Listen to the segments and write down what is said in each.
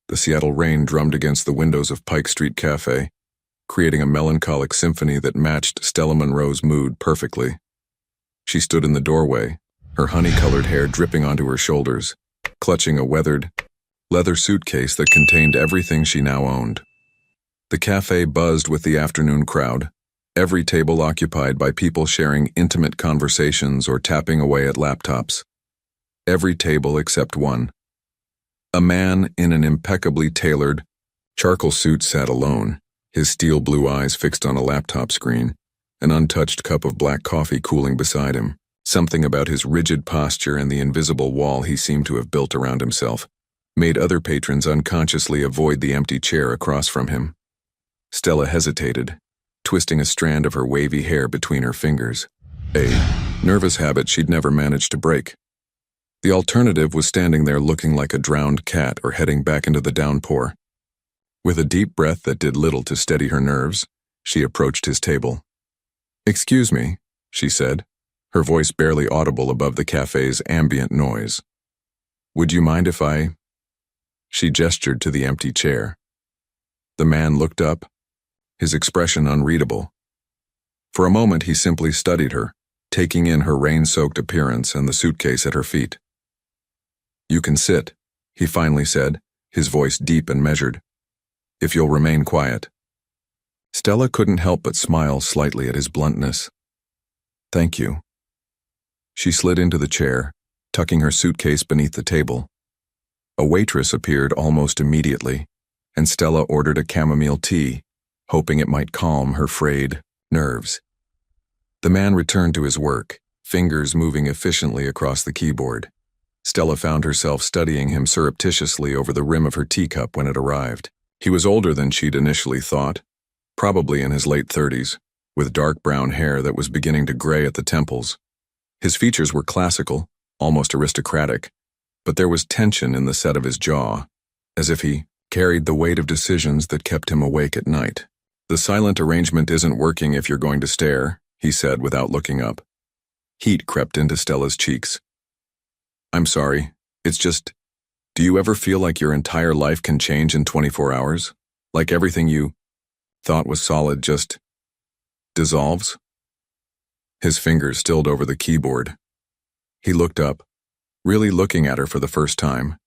The Seattle rain drummed against the windows of Pike Street Cafe, creating a melancholic symphony that matched Stella Monroe's mood perfectly. She stood in the doorway, her honey-colored hair dripping onto her shoulders, clutching a weathered leather suitcase that contained everything she now owned. The cafe buzzed with the afternoon crowd, every table occupied by people sharing intimate conversations or tapping away at laptops. Every table except one. A man in an impeccably tailored charcoal suit sat alone, his steel blue eyes fixed on a laptop screen, an untouched cup of black coffee cooling beside him. Something about his rigid posture and the invisible wall he seemed to have built around himself made other patrons unconsciously avoid the empty chair across from him. Stella hesitated, twisting a strand of her wavy hair between her fingers, a nervous habit she'd never managed to break. The alternative was standing there looking like a drowned cat or heading back into the downpour. With a deep breath that did little to steady her nerves, she approached his table. "Excuse me," she said, her voice barely audible above the cafe's ambient noise. "Would you mind if I—" She gestured to the empty chair. The man looked up, his expression unreadable. For a moment he simply studied her, taking in her rain-soaked appearance and the suitcase at her feet. "You can sit," he finally said, his voice deep and measured, "if you'll remain quiet." Stella couldn't help but smile slightly at his bluntness. "Thank you." She slid into the chair, tucking her suitcase beneath the table. A waitress appeared almost immediately, and Stella ordered a chamomile tea, hoping it might calm her frayed nerves. The man returned to his work, fingers moving efficiently across the keyboard. Stella found herself studying him surreptitiously over the rim of her teacup when it arrived. He was older than she'd initially thought, probably in his late 30s, with dark brown hair that was beginning to gray at the temples. His features were classical, almost aristocratic, but there was tension in the set of his jaw, as if he carried the weight of decisions that kept him awake at night. "The silent arrangement isn't working if you're going to stare," he said without looking up. Heat crept into Stella's cheeks. "I'm sorry, it's just, do you ever feel like your entire life can change in 24 hours? Like everything you thought was solid just dissolves?" His fingers stilled over the keyboard. He looked up, really looking at her for the first time,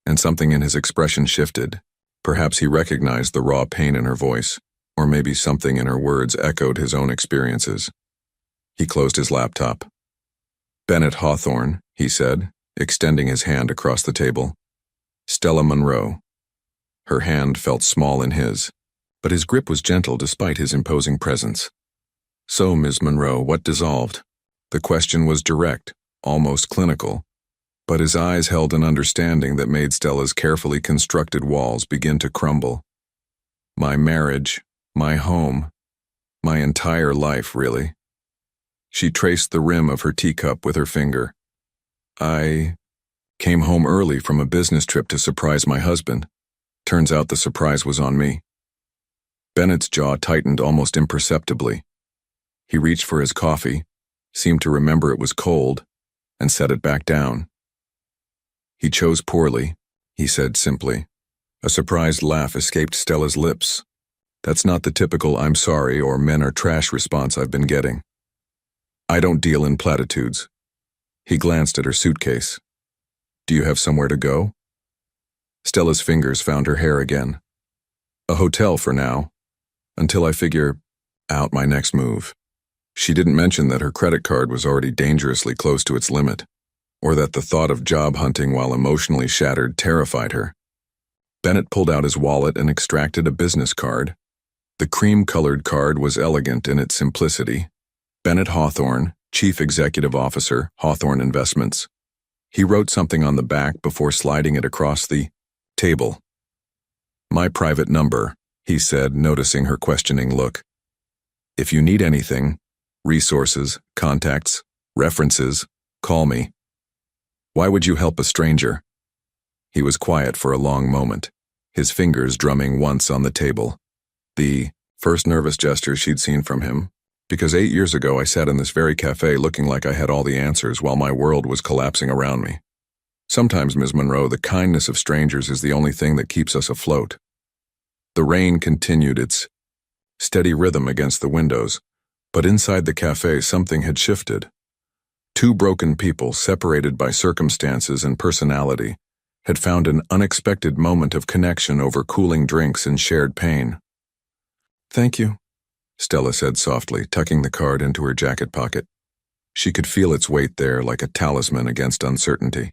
and something in his expression shifted. Perhaps he recognized the raw pain in her voice, or maybe something in her words echoed his own experiences. He closed his laptop. "Bennett Hawthorne," he said, extending his hand across the table. "Stella Monroe." Her hand felt small in his, but his grip was gentle despite his imposing presence. "So, Ms. Monroe, what dissolved?" The question was direct, almost clinical, but his eyes held an understanding that made Stella's carefully constructed walls begin to crumble. "My marriage, my home, my entire life, really." She traced the rim of her teacup with her finger. "I came home early from a business trip to surprise my husband. Turns out the surprise was on me." Bennett's jaw tightened almost imperceptibly. He reached for his coffee, seemed to remember it was cold, and set it back down. "He chose poorly," he said simply. A surprised laugh escaped Stella's lips. "That's not the typical 'I'm sorry' or 'men are trash' response I've been getting. I don't deal in platitudes." He glanced at her suitcase. "Do you have somewhere to go?" Stella's fingers found her hair again. "A hotel for now, until I figure out my next move." She didn't mention that her credit card was already dangerously close to its limit, or that the thought of job hunting while emotionally shattered terrified her. Bennett pulled out his wallet and extracted a business card. The cream-colored card was elegant in its simplicity. Bennett Hawthorne, Chief Executive Officer, Hawthorne Investments. He wrote something on the back before sliding it across the table. "My private number," he said, noticing her questioning look. "If you need anything, resources, contacts, references, call me." "Why would you help a stranger?" He was quiet for a long moment, his fingers drumming once on the table. The first nervous gesture she'd seen from him, because 8 years ago I sat in this very cafe looking like I had all the answers while my world was collapsing around me. Sometimes, Ms. Monroe, the kindness of strangers is the only thing that keeps us afloat. The rain continued its steady rhythm against the windows, but inside the cafe something had shifted. Two broken people, separated by circumstances and personality, had found an unexpected moment of connection over cooling drinks and shared pain. "Thank you," Stella said softly, tucking the card into her jacket pocket. She could feel its weight there like a talisman against uncertainty.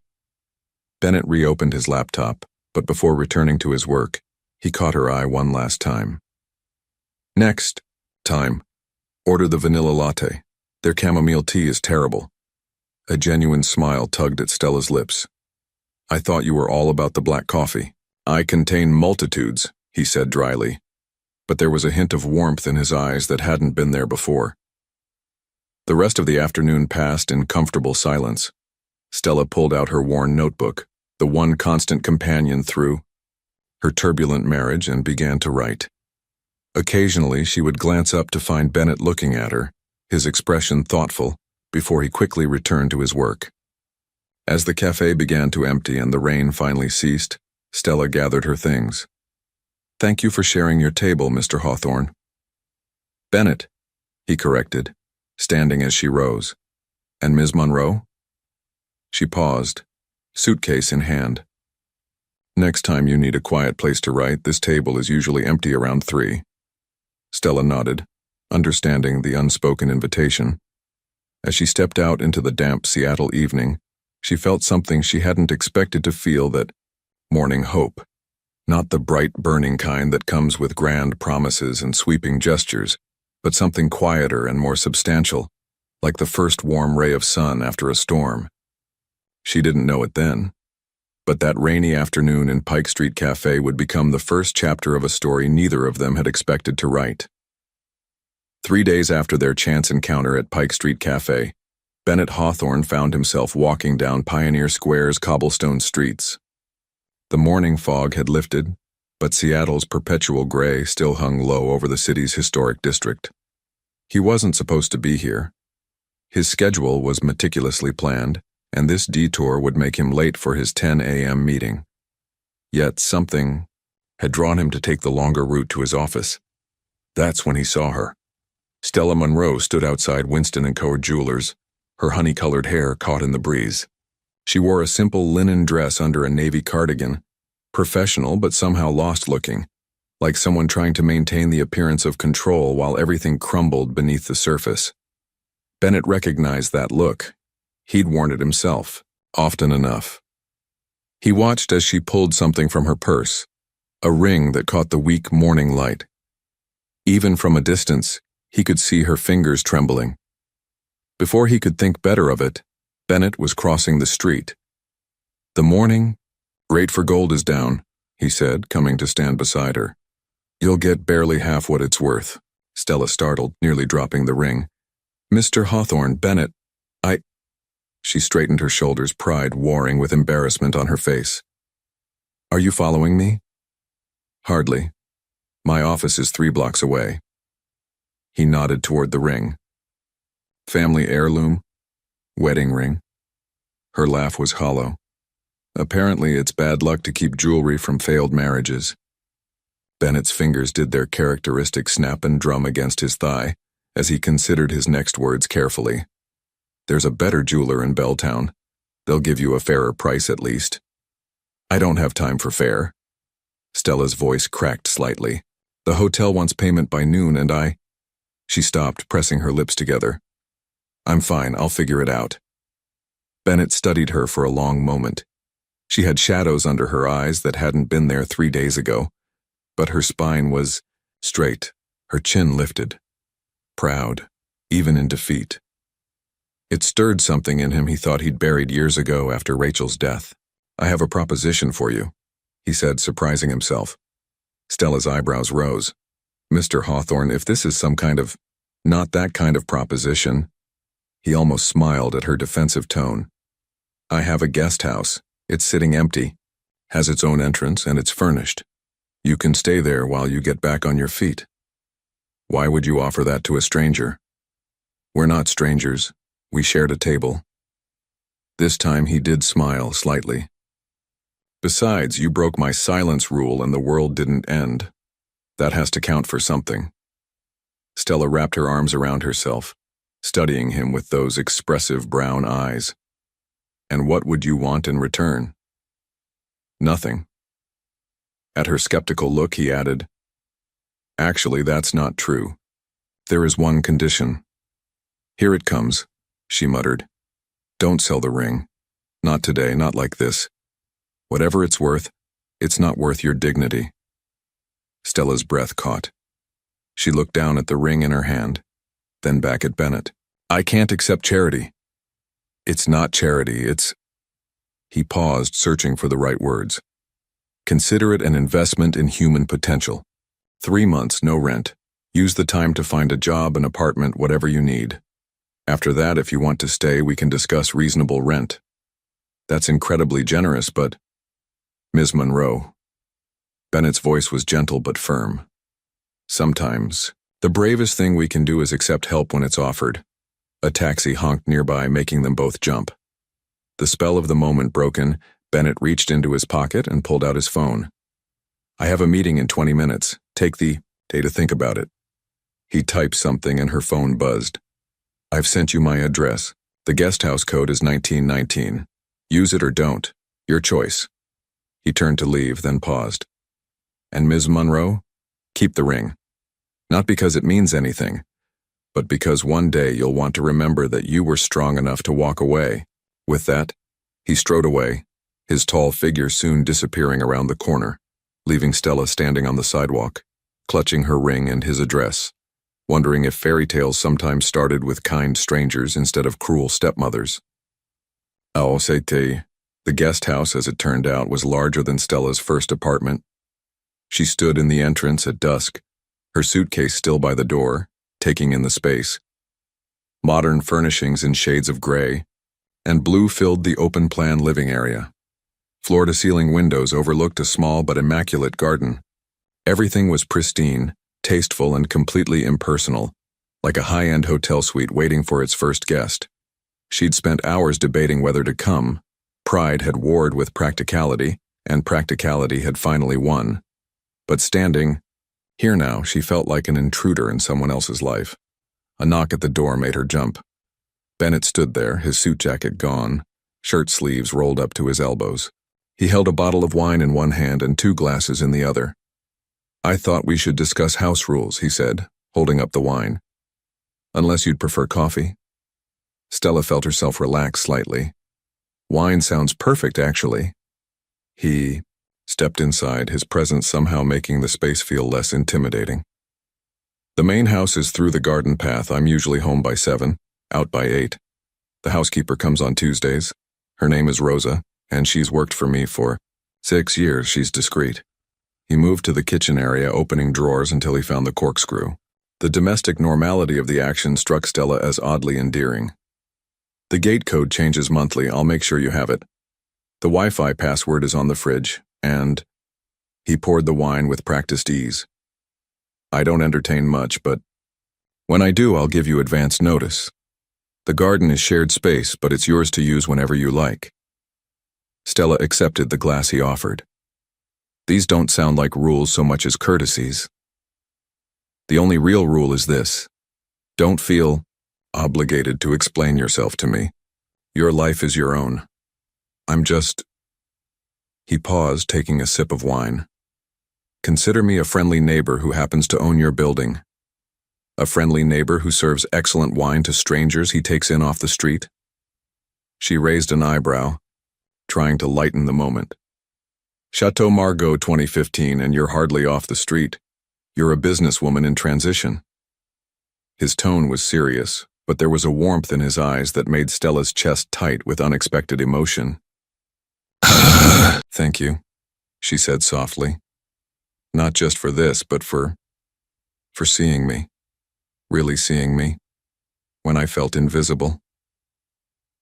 Bennett reopened his laptop, but before returning to his work, he caught her eye one last time. "Next time, order the vanilla latte. Their chamomile tea is terrible." A genuine smile tugged at Stella's lips. "I thought you were all about the black coffee." "I contain multitudes," he said dryly, but there was a hint of warmth in his eyes that hadn't been there before. The rest of the afternoon passed in comfortable silence. Stella pulled out her worn notebook, the one constant companion through her turbulent marriage, and began to write. Occasionally, she would glance up to find Bennett looking at her, his expression thoughtful, before he quickly returned to his work. As the cafe began to empty and the rain finally ceased, Stella gathered her things. "Thank you for sharing your table, Mr. Hawthorne." "Bennett," he corrected, standing as she rose. "And Ms. Monroe?" She paused, suitcase in hand. "Next time you need a quiet place to write, this table is usually empty around 3. Stella nodded, understanding the unspoken invitation. As she stepped out into the damp Seattle evening, she felt something she hadn't expected to feel, that morning hope. Not the bright, burning kind that comes with grand promises and sweeping gestures, but something quieter and more substantial, like the first warm ray of sun after a storm. She didn't know it then, but that rainy afternoon in Pike Street Cafe would become the first chapter of a story neither of them had expected to write. 3 days after their chance encounter at Pike Street Cafe, Bennett Hawthorne found himself walking down Pioneer Square's cobblestone streets. The morning fog had lifted, but Seattle's perpetual gray still hung low over the city's historic district. He wasn't supposed to be here. His schedule was meticulously planned, and this detour would make him late for his 10 a.m. meeting. Yet something had drawn him to take the longer route to his office. That's when he saw her. Stella Monroe stood outside Winston & Co. Jewelers, her honey-colored hair caught in the breeze. She wore a simple linen dress under a navy cardigan, professional but somehow lost-looking, like someone trying to maintain the appearance of control while everything crumbled beneath the surface. Bennett recognized that look. He'd worn it himself, often enough. He watched as she pulled something from her purse, a ring that caught the weak morning light. Even from a distance, he could see her fingers trembling. Before he could think better of it, Bennett was crossing the street. "The morning rate for gold is down," he said, coming to stand beside her. "You'll get barely half what it's worth." Stella startled, nearly dropping the ring. "Mr. Hawthorne, Bennett, I—" She straightened her shoulders, pride warring with embarrassment on her face. "Are you following me?" "Hardly. My office is 3 blocks away." He nodded toward the ring. "Family heirloom? Wedding ring?" Her laugh was hollow. "Apparently it's bad luck to keep jewelry from failed marriages." Bennett's fingers did their characteristic snap and drum against his thigh as he considered his next words carefully. "There's a better jeweler in Belltown. They'll give you a fairer price at least." "I don't have time for fair." Stella's voice cracked slightly. "The hotel wants payment by noon and I—" She stopped, pressing her lips together. "I'm fine, I'll figure it out." Bennett studied her for a long moment. She had shadows under her eyes that hadn't been there 3 days ago, but her spine was straight, her chin lifted. Proud, even in defeat. It stirred something in him he thought he'd buried years ago after Rachel's death. "I have a proposition for you," he said, surprising himself. Stella's eyebrows rose. "Mr. Hawthorne, if this is some kind of, not that kind of proposition." He almost smiled at her defensive tone. "I have a guest house. It's sitting empty, has its own entrance, and it's furnished. You can stay there while you get back on your feet." "Why would you offer that to a stranger?" "We're not strangers. We shared a table." This time he did smile slightly. Besides, you broke my silence rule and the world didn't end. That has to count for something. Stella wrapped her arms around herself, studying him with those expressive brown eyes. And what would you want in return? Nothing. At her skeptical look, he added, Actually, that's not true. There is one condition. Here it comes, she muttered. Don't sell the ring. Not today, not like this. Whatever it's not worth your dignity. Stella's breath caught. She looked down at the ring in her hand, then back at Bennett. I can't accept charity. It's not charity, it's... He paused, searching for the right words. Consider it an investment in human potential. 3 months, no rent. Use the time to find a job, an apartment, whatever you need. After that, if you want to stay, we can discuss reasonable rent. That's incredibly generous, but... Ms. Monroe. Bennett's voice was gentle but firm. Sometimes, the bravest thing we can do is accept help when it's offered. A taxi honked nearby, making them both jump. The spell of the moment broken, Bennett reached into his pocket and pulled out his phone. I have a meeting in 20 minutes. Take the day to think about it. He typed something and her phone buzzed. I've sent you my address. The guest house code is 1919. Use it or don't. Your choice. He turned to leave, then paused. And Ms. Monroe? Keep the ring. Not because it means anything, but because one day you'll want to remember that you were strong enough to walk away. With that, he strode away, his tall figure soon disappearing around the corner, leaving Stella standing on the sidewalk, clutching her ring and his address, wondering if fairy tales sometimes started with kind strangers instead of cruel stepmothers. The guest house, as it turned out, was larger than Stella's first apartment. She stood in the entrance at dusk, her suitcase still by the door, taking in the space. Modern furnishings in shades of gray, and blue filled the open-plan living area. Floor-to-ceiling windows overlooked a small but immaculate garden. Everything was pristine, tasteful, and completely impersonal, like a high-end hotel suite waiting for its first guest. She'd spent hours debating whether to come. Pride had warred with practicality, and practicality had finally won. But standing here now, she felt like an intruder in someone else's life. A knock at the door made her jump. Bennett stood there, his suit jacket gone, shirt sleeves rolled up to his elbows. He held a bottle of wine in one hand and 2 glasses in the other. I thought we should discuss house rules, he said, holding up the wine. Unless you'd prefer coffee? Stella felt herself relax slightly. Wine sounds perfect, actually. He stepped inside, his presence somehow making the space feel less intimidating. The main house is through the garden path. I'm usually home by 7, out by 8. The housekeeper comes on Tuesdays. Her name is Rosa, and she's worked for me for 6 years. She's discreet. He moved to the kitchen area, opening drawers until he found the corkscrew. The domestic normality of the action struck Stella as oddly endearing. The gate code changes monthly. I'll make sure you have it. The Wi-Fi password is on the fridge, and... He poured the wine with practiced ease. I don't entertain much, but when I do, I'll give you advance notice. The garden is shared space, but it's yours to use whenever you like. Stella accepted the glass he offered. These don't sound like rules so much as courtesies. The only real rule is this. Don't feel obligated to explain yourself to me. Your life is your own. I'm just... He paused, taking a sip of wine. Consider me a friendly neighbor who happens to own your building. A friendly neighbor who serves excellent wine to strangers he takes in off the street. She raised an eyebrow, trying to lighten the moment. Chateau Margaux 2015, and you're hardly off the street. You're a businesswoman in transition. His tone was serious, but there was a warmth in his eyes that made Stella's chest tight with unexpected emotion. Thank you, she said softly. Not just for this, but for seeing me. Really seeing me. When I felt invisible.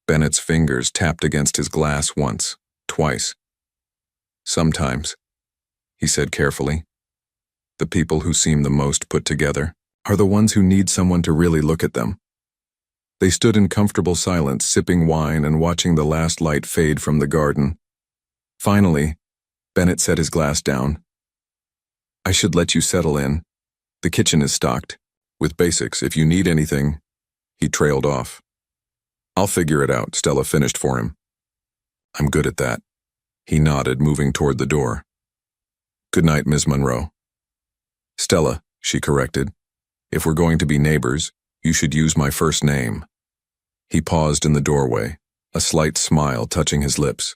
Bennett's fingers tapped against his glass once, twice. Sometimes, he said carefully, the people who seem the most put together are the ones who need someone to really look at them. They stood in comfortable silence, sipping wine and watching the last light fade from the garden. Finally, Bennett set his glass down. I should let you settle in. The kitchen is stocked. With basics, if you need anything. He trailed off. I'll figure it out, Stella finished for him. I'm good at that. He nodded, moving toward the door. Good night, Ms. Monroe. Stella, she corrected. If we're going to be neighbors, you should use my first name. He paused in the doorway, a slight smile touching his lips.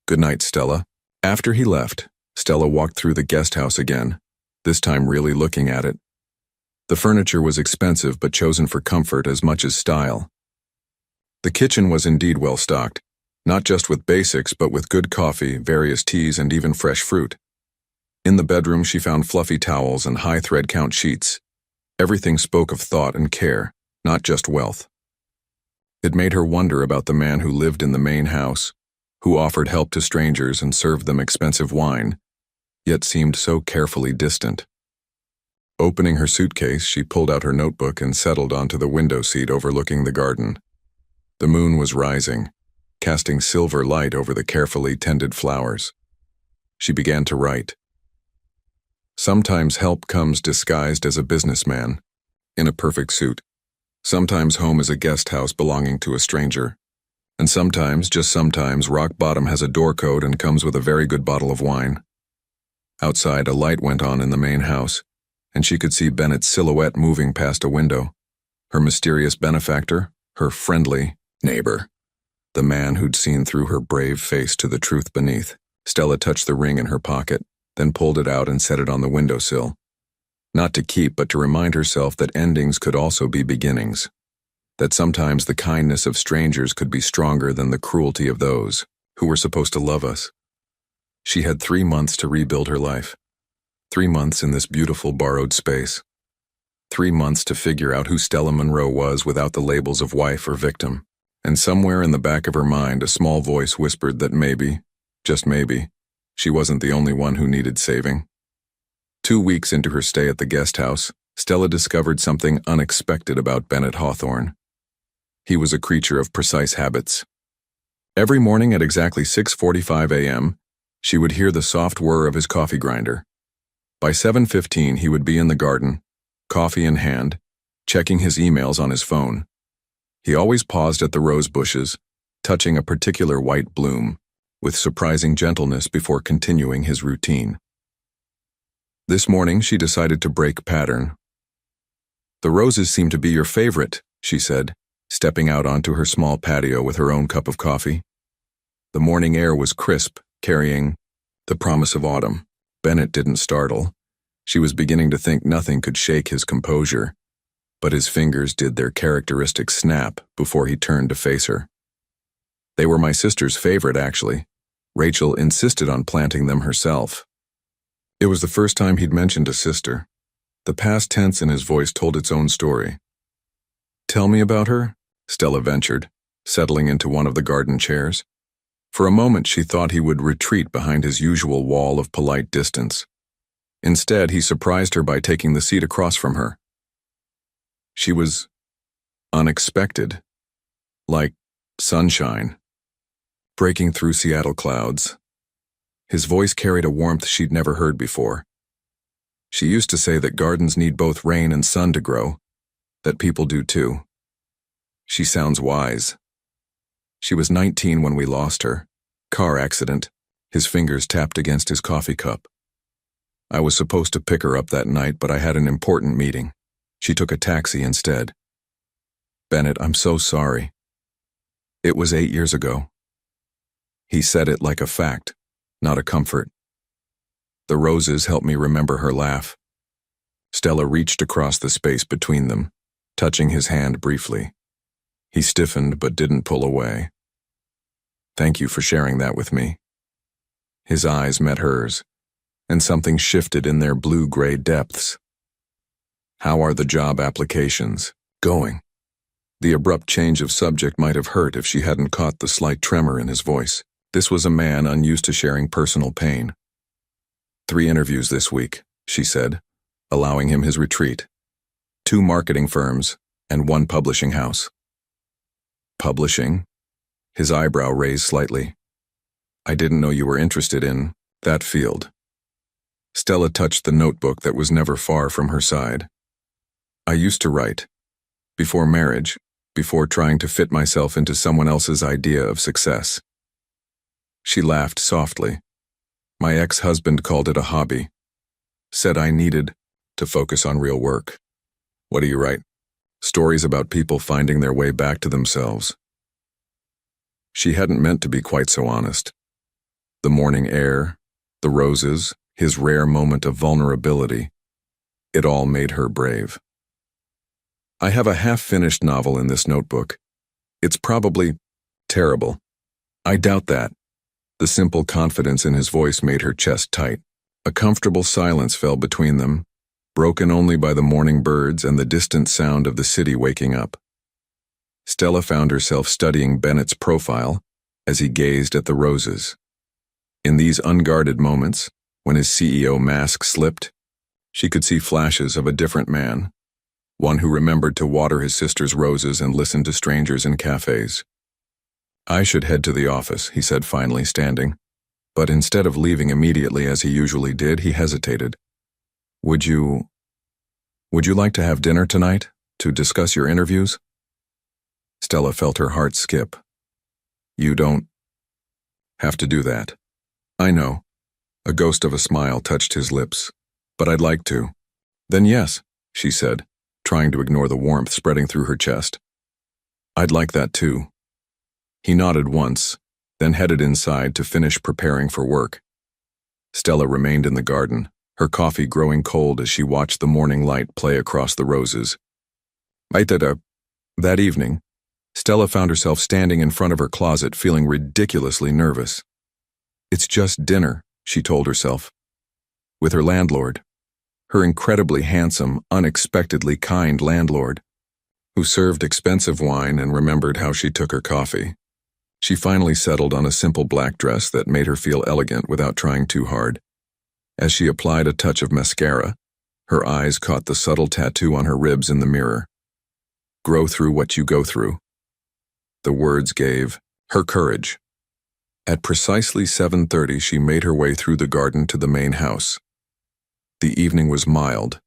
Good night, Stella. After he left, Stella walked through the guest house again, this time really looking at it. The furniture was expensive but chosen for comfort as much as style. The kitchen was indeed well stocked, not just with basics but with good coffee, various teas, and even fresh fruit. In the bedroom she found fluffy towels and high thread count sheets. Everything spoke of thought and care, not just wealth. It made her wonder about the man who lived in the main house, who offered help to strangers and served them expensive wine, yet seemed so carefully distant. Opening her suitcase, she pulled out her notebook and settled onto the window seat overlooking the garden. The moon was rising, casting silver light over the carefully tended flowers. She began to write. Sometimes help comes disguised as a businessman, in a perfect suit. Sometimes home is a guest house belonging to a stranger. And sometimes, just sometimes, rock bottom has a door code and comes with a very good bottle of wine. Outside, a light went on in the main house, and she could see Bennett's silhouette moving past a window. Her mysterious benefactor, her friendly neighbor. The man who'd seen through her brave face to the truth beneath. Stella touched the ring in her pocket, then pulled it out and set it on the windowsill. Not to keep, but to remind herself that endings could also be beginnings. That sometimes the kindness of strangers could be stronger than the cruelty of those who were supposed to love us. She had 3 months to rebuild her life. 3 months in this beautiful borrowed space. 3 months to figure out who Stella Monroe was without the labels of wife or victim. And somewhere in the back of her mind, a small voice whispered that maybe, just maybe, she wasn't the only one who needed saving. 2 weeks into her stay at the guest house, Stella discovered something unexpected about Bennett Hawthorne. He was a creature of precise habits. Every morning at exactly 6:45 a.m., she would hear the soft whir of his coffee grinder. By 7:15, he would be in the garden, coffee in hand, checking his emails on his phone. He always paused at the rose bushes, touching a particular white bloom, with surprising gentleness before continuing his routine. This morning, she decided to break pattern. The roses seem to be your favorite, she said, stepping out onto her small patio with her own cup of coffee. The morning air was crisp, carrying the promise of autumn. Bennett didn't startle. She was beginning to think nothing could shake his composure, but his fingers did their characteristic snap before he turned to face her. They were my sister's favorite, actually. Rachel insisted on planting them herself. It was the first time he'd mentioned a sister. The past tense in his voice told its own story. Tell me about her, Stella ventured, settling into one of the garden chairs. For a moment she thought he would retreat behind his usual wall of polite distance. Instead, he surprised her by taking the seat across from her. She was unexpected, like sunshine, breaking through Seattle clouds. His voice carried a warmth she'd never heard before. She used to say that gardens need both rain and sun to grow, that people do too. She sounds wise. She was 19 when we lost her. Car accident. His fingers tapped against his coffee cup. I was supposed to pick her up that night, but I had an important meeting. She took a taxi instead. Bennett, I'm so sorry. It was 8 years ago. He said it like a fact, not a comfort. The roses helped me remember her laugh. Stella reached across the space between them, touching his hand briefly. He stiffened but didn't pull away. Thank you for sharing that with me. His eyes met hers, and something shifted in their blue-gray depths. How are the job applications going? The abrupt change of subject might have hurt if she hadn't caught the slight tremor in his voice. This was a man unused to sharing personal pain. 3 interviews this week, she said, allowing him his retreat. 2 marketing firms and 1 publishing house. Publishing? His eyebrow raised slightly. I didn't know you were interested in That field. Stella touched the notebook that was never far from her side. I used to write. Before marriage, before trying to fit myself into someone else's idea of success. She laughed softly. My ex-husband called it a hobby. Said I needed to focus on real work. What do you write? Stories about people finding their way back to themselves. She hadn't meant to be quite so honest. The morning air, the roses, his rare moment of vulnerability, it all made her brave. I have a half-finished novel in this notebook. It's probably terrible. I doubt that. The simple confidence in his voice made her chest tight. A comfortable silence fell between them, broken only by the morning birds and the distant sound of the city waking up. Stella found herself studying Bennett's profile as he gazed at the roses. In these unguarded moments, when his CEO mask slipped, she could see flashes of a different man, one who remembered to water his sister's roses and listen to strangers in cafes. I should head to the office, he said finally, standing. But instead of leaving immediately as he usually did, he hesitated. Would you like to have dinner tonight, to discuss your interviews? Stella felt her heart skip. You don't have to do that. I know. A ghost of a smile touched his lips. But I'd like to. Then yes, she said, trying to ignore the warmth spreading through her chest. I'd like that too. He nodded once, then headed inside to finish preparing for work. Stella remained in the garden, her coffee growing cold as she watched the morning light play across the roses. That evening, Stella found herself standing in front of her closet feeling ridiculously nervous. It's just dinner, she told herself. With her landlord, her incredibly handsome, unexpectedly kind landlord, who served expensive wine and remembered how she took her coffee. She finally settled on a simple black dress that made her feel elegant without trying too hard. As she applied a touch of mascara, her eyes caught the subtle tattoo on her ribs in the mirror. Grow through what you go through. The words gave her courage. At precisely 7:30, she made her way through the garden to the main house. The evening was mild,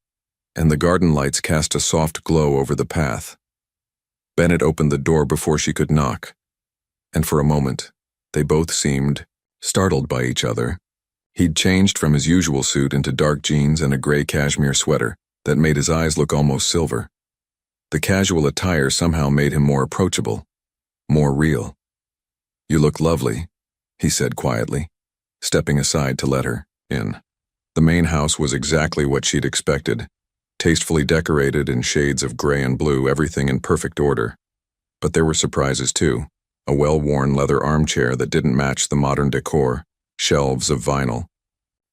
and the garden lights cast a soft glow over the path. Bennett opened the door before she could knock, and for a moment, they both seemed startled by each other. He'd changed from his usual suit into dark jeans and a gray cashmere sweater that made his eyes look almost silver. The casual attire somehow made him more approachable, more real. You look lovely, he said quietly, stepping aside to let her in. The main house was exactly what she'd expected, tastefully decorated in shades of gray and blue, everything in perfect order. But there were surprises too. A well-worn leather armchair that didn't match the modern decor, shelves of vinyl,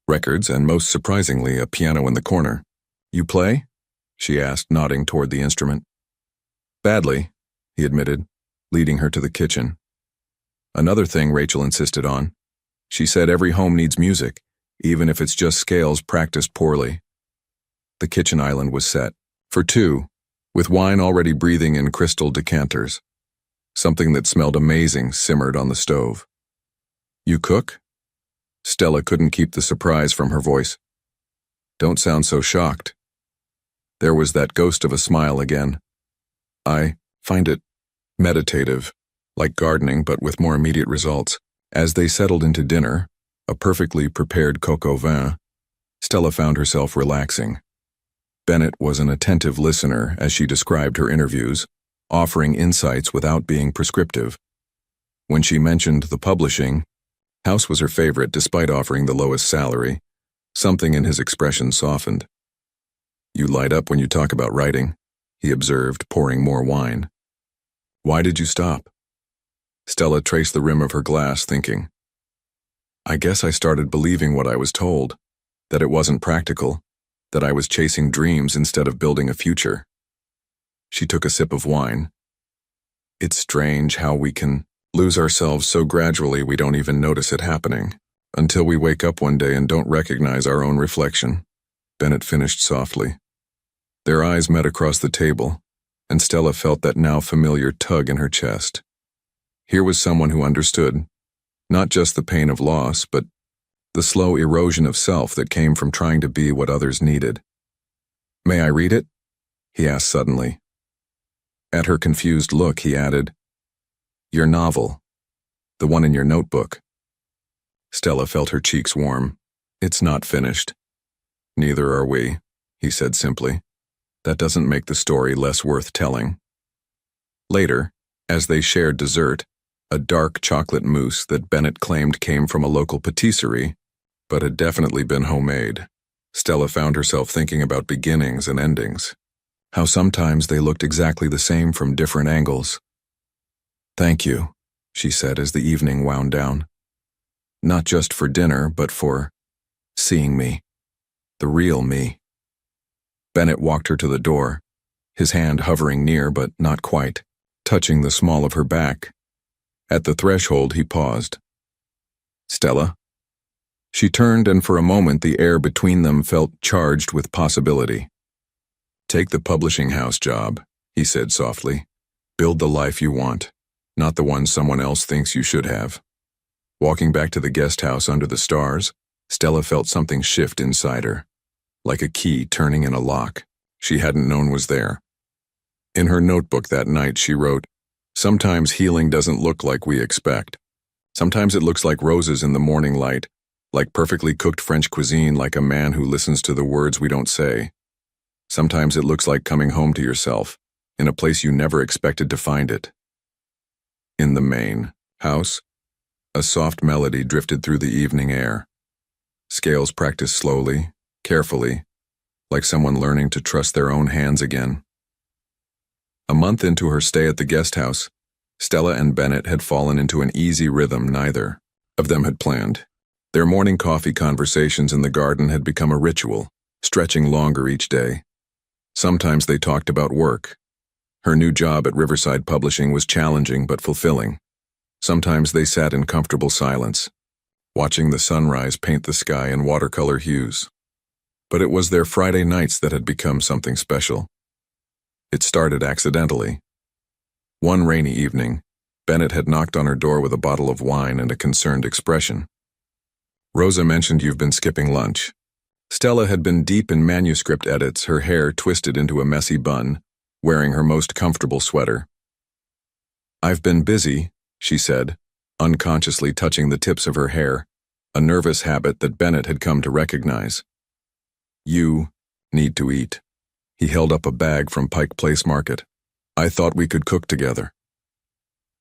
records, and most surprisingly, a piano in the corner. You play? She asked, nodding toward the instrument. Badly, he admitted, leading her to the kitchen. Another thing Rachel insisted on. She said every home needs music, even if it's just scales practiced poorly. The kitchen island was set, for two, with wine already breathing in crystal decanters. Something that smelled amazing simmered on the stove. You cook? Stella couldn't keep the surprise from her voice. Don't sound so shocked. There was that ghost of a smile again. I find it meditative, like gardening but with more immediate results. As they settled into dinner, a perfectly prepared coq au vin, Stella found herself relaxing. Bennett was an attentive listener as she described her interviews, offering insights without being prescriptive. When she mentioned the publishing, House was her favorite despite offering the lowest salary. Something in his expression softened. You light up when you talk about writing, he observed, pouring more wine. Why did you stop? Stella traced the rim of her glass, thinking. I guess I started believing what I was told, that it wasn't practical, that I was chasing dreams instead of building a future. She took a sip of wine. It's strange how we can lose ourselves so gradually we don't even notice it happening, until we wake up one day and don't recognize our own reflection, Bennett finished softly. Their eyes met across the table, and Stella felt that now familiar tug in her chest. Here was someone who understood, not just the pain of loss, but the slow erosion of self that came from trying to be what others needed. "May I read it?" he asked suddenly. At her confused look, he added, "Your novel, the one in your notebook." Stella felt her cheeks warm. "It's not finished." "Neither are we," he said simply. "That doesn't make the story less worth telling." Later, as they shared dessert, a dark chocolate mousse that Bennett claimed came from a local patisserie, but had definitely been homemade, Stella found herself thinking about beginnings and endings. How sometimes they looked exactly the same from different angles. "Thank you," she said as the evening wound down. "Not just for dinner, but for seeing me. The real me." Bennett walked her to the door, his hand hovering near but not quite, touching the small of her back. At the threshold, he paused. "Stella?" She turned, and for a moment the air between them felt charged with possibility. "Take the publishing house job," he said softly. "Build the life you want, not the one someone else thinks you should have." Walking back to the guest house under the stars, Stella felt something shift inside her, like a key turning in a lock she hadn't known was there. In her notebook that night, she wrote, "Sometimes healing doesn't look like we expect. Sometimes it looks like roses in the morning light, like perfectly cooked French cuisine, like a man who listens to the words we don't say. Sometimes it looks like coming home to yourself, in a place you never expected to find it." In the main house, a soft melody drifted through the evening air. Scales practiced slowly, carefully, like someone learning to trust their own hands again. A month into her stay at the guest house, Stella and Bennett had fallen into an easy rhythm neither of them had planned. Their morning coffee conversations in the garden had become a ritual, stretching longer each day. Sometimes they talked about work. Her new job at Riverside Publishing was challenging but fulfilling. Sometimes they sat in comfortable silence, watching the sunrise paint the sky in watercolor hues. But it was their Friday nights that had become something special. It started accidentally. One rainy evening, Bennett had knocked on her door with a bottle of wine and a concerned expression. "Rosa mentioned you've been skipping lunch." Stella had been deep in manuscript edits, her hair twisted into a messy bun, wearing her most comfortable sweater. "I've been busy," she said, unconsciously touching the tips of her hair, a nervous habit that Bennett had come to recognize. "You need to eat." He held up a bag from Pike Place Market. "I thought we could cook together."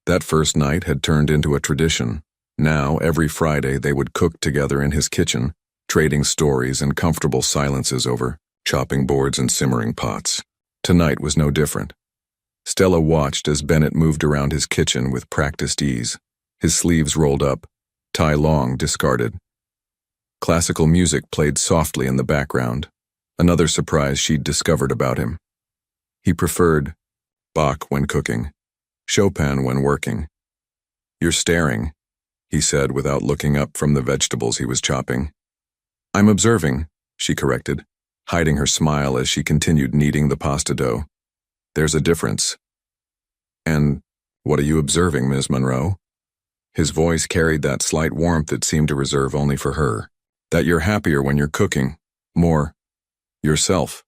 That first night had turned into a tradition. Now, every Friday, they would cook together in his kitchen, trading stories and comfortable silences over chopping boards and simmering pots. Tonight was no different. Stella watched as Bennett moved around his kitchen with practiced ease, his sleeves rolled up, tie long discarded. Classical music played softly in the background, another surprise she'd discovered about him. He preferred Bach when cooking, Chopin when working. "You're staring," he said without looking up from the vegetables he was chopping. "I'm observing," she corrected, hiding her smile as she continued kneading the pasta dough. "There's a difference." "And what are you observing, Ms. Monroe?" His voice carried that slight warmth it seemed to reserve only for her. "That you're happier when you're cooking, more yourself."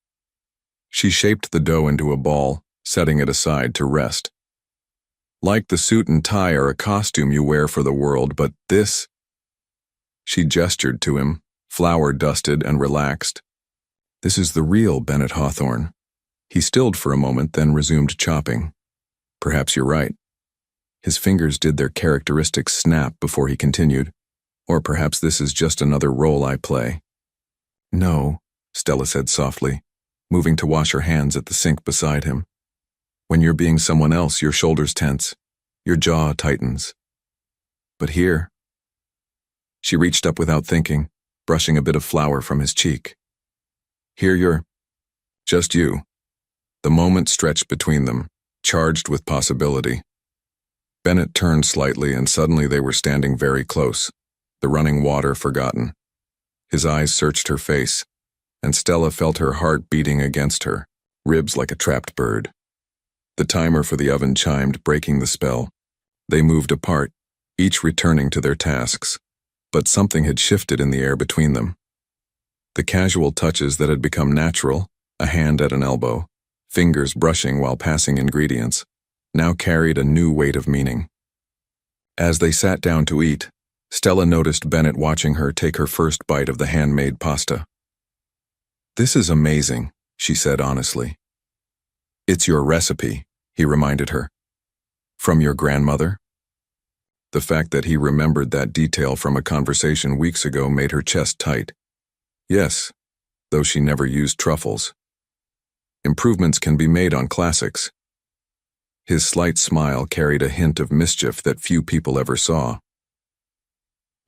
She shaped the dough into a ball, setting it aside to rest. "Like the suit and tie are a costume you wear for the world, but this—" She gestured to him, flour-dusted and relaxed. "This is the real Bennett Hawthorne." He stilled for a moment, then resumed chopping. "Perhaps you're right." His fingers did their characteristic snap before he continued. "Or perhaps this is just another role I play." "No," Stella said softly, moving to wash her hands at the sink beside him. "When you're being someone else, your shoulders tense, your jaw tightens. But here—" She reached up without thinking, brushing a bit of flour from his cheek. "Here you're just you." The moment stretched between them, charged with possibility. Bennett turned slightly, and suddenly they were standing very close, the running water forgotten. His eyes searched her face, and Stella felt her heart beating against her, ribs like a trapped bird. The timer for the oven chimed, breaking the spell. They moved apart, each returning to their tasks, but something had shifted in the air between them. The casual touches that had become natural, a hand at an elbow, fingers brushing while passing ingredients, now carried a new weight of meaning. As they sat down to eat, Stella noticed Bennett watching her take her first bite of the handmade pasta. "This is amazing," she said honestly. "It's your recipe," he reminded her. "From your grandmother?" The fact that he remembered that detail from a conversation weeks ago made her chest tight. Yes, though she never used truffles. Improvements can be made on classics. His slight smile carried a hint of mischief that few people ever saw.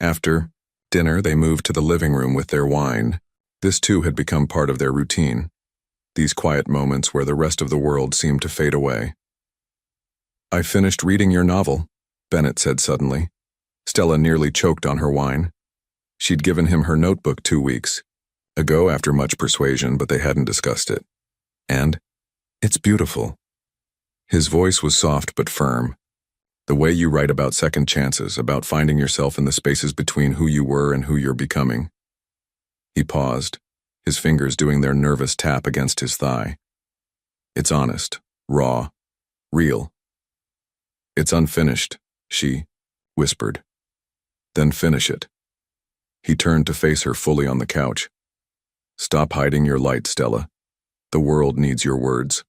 After dinner, they moved to the living room with their wine. This too had become part of their routine, these quiet moments where the rest of the world seemed to fade away. "I finished reading your novel," Bennett said suddenly. Stella nearly choked on her wine. She'd given him her notebook 2 weeks ago after much persuasion, but they hadn't discussed it. And it's beautiful. His voice was soft but firm. The way you write about second chances, about finding yourself in the spaces between who you were and who you're becoming. He paused, his fingers doing their nervous tap against his thigh. "It's honest, raw, real." "It's unfinished," she whispered. "Then finish it." He turned to face her fully on the couch. "Stop hiding your light, Stella. The world needs your words."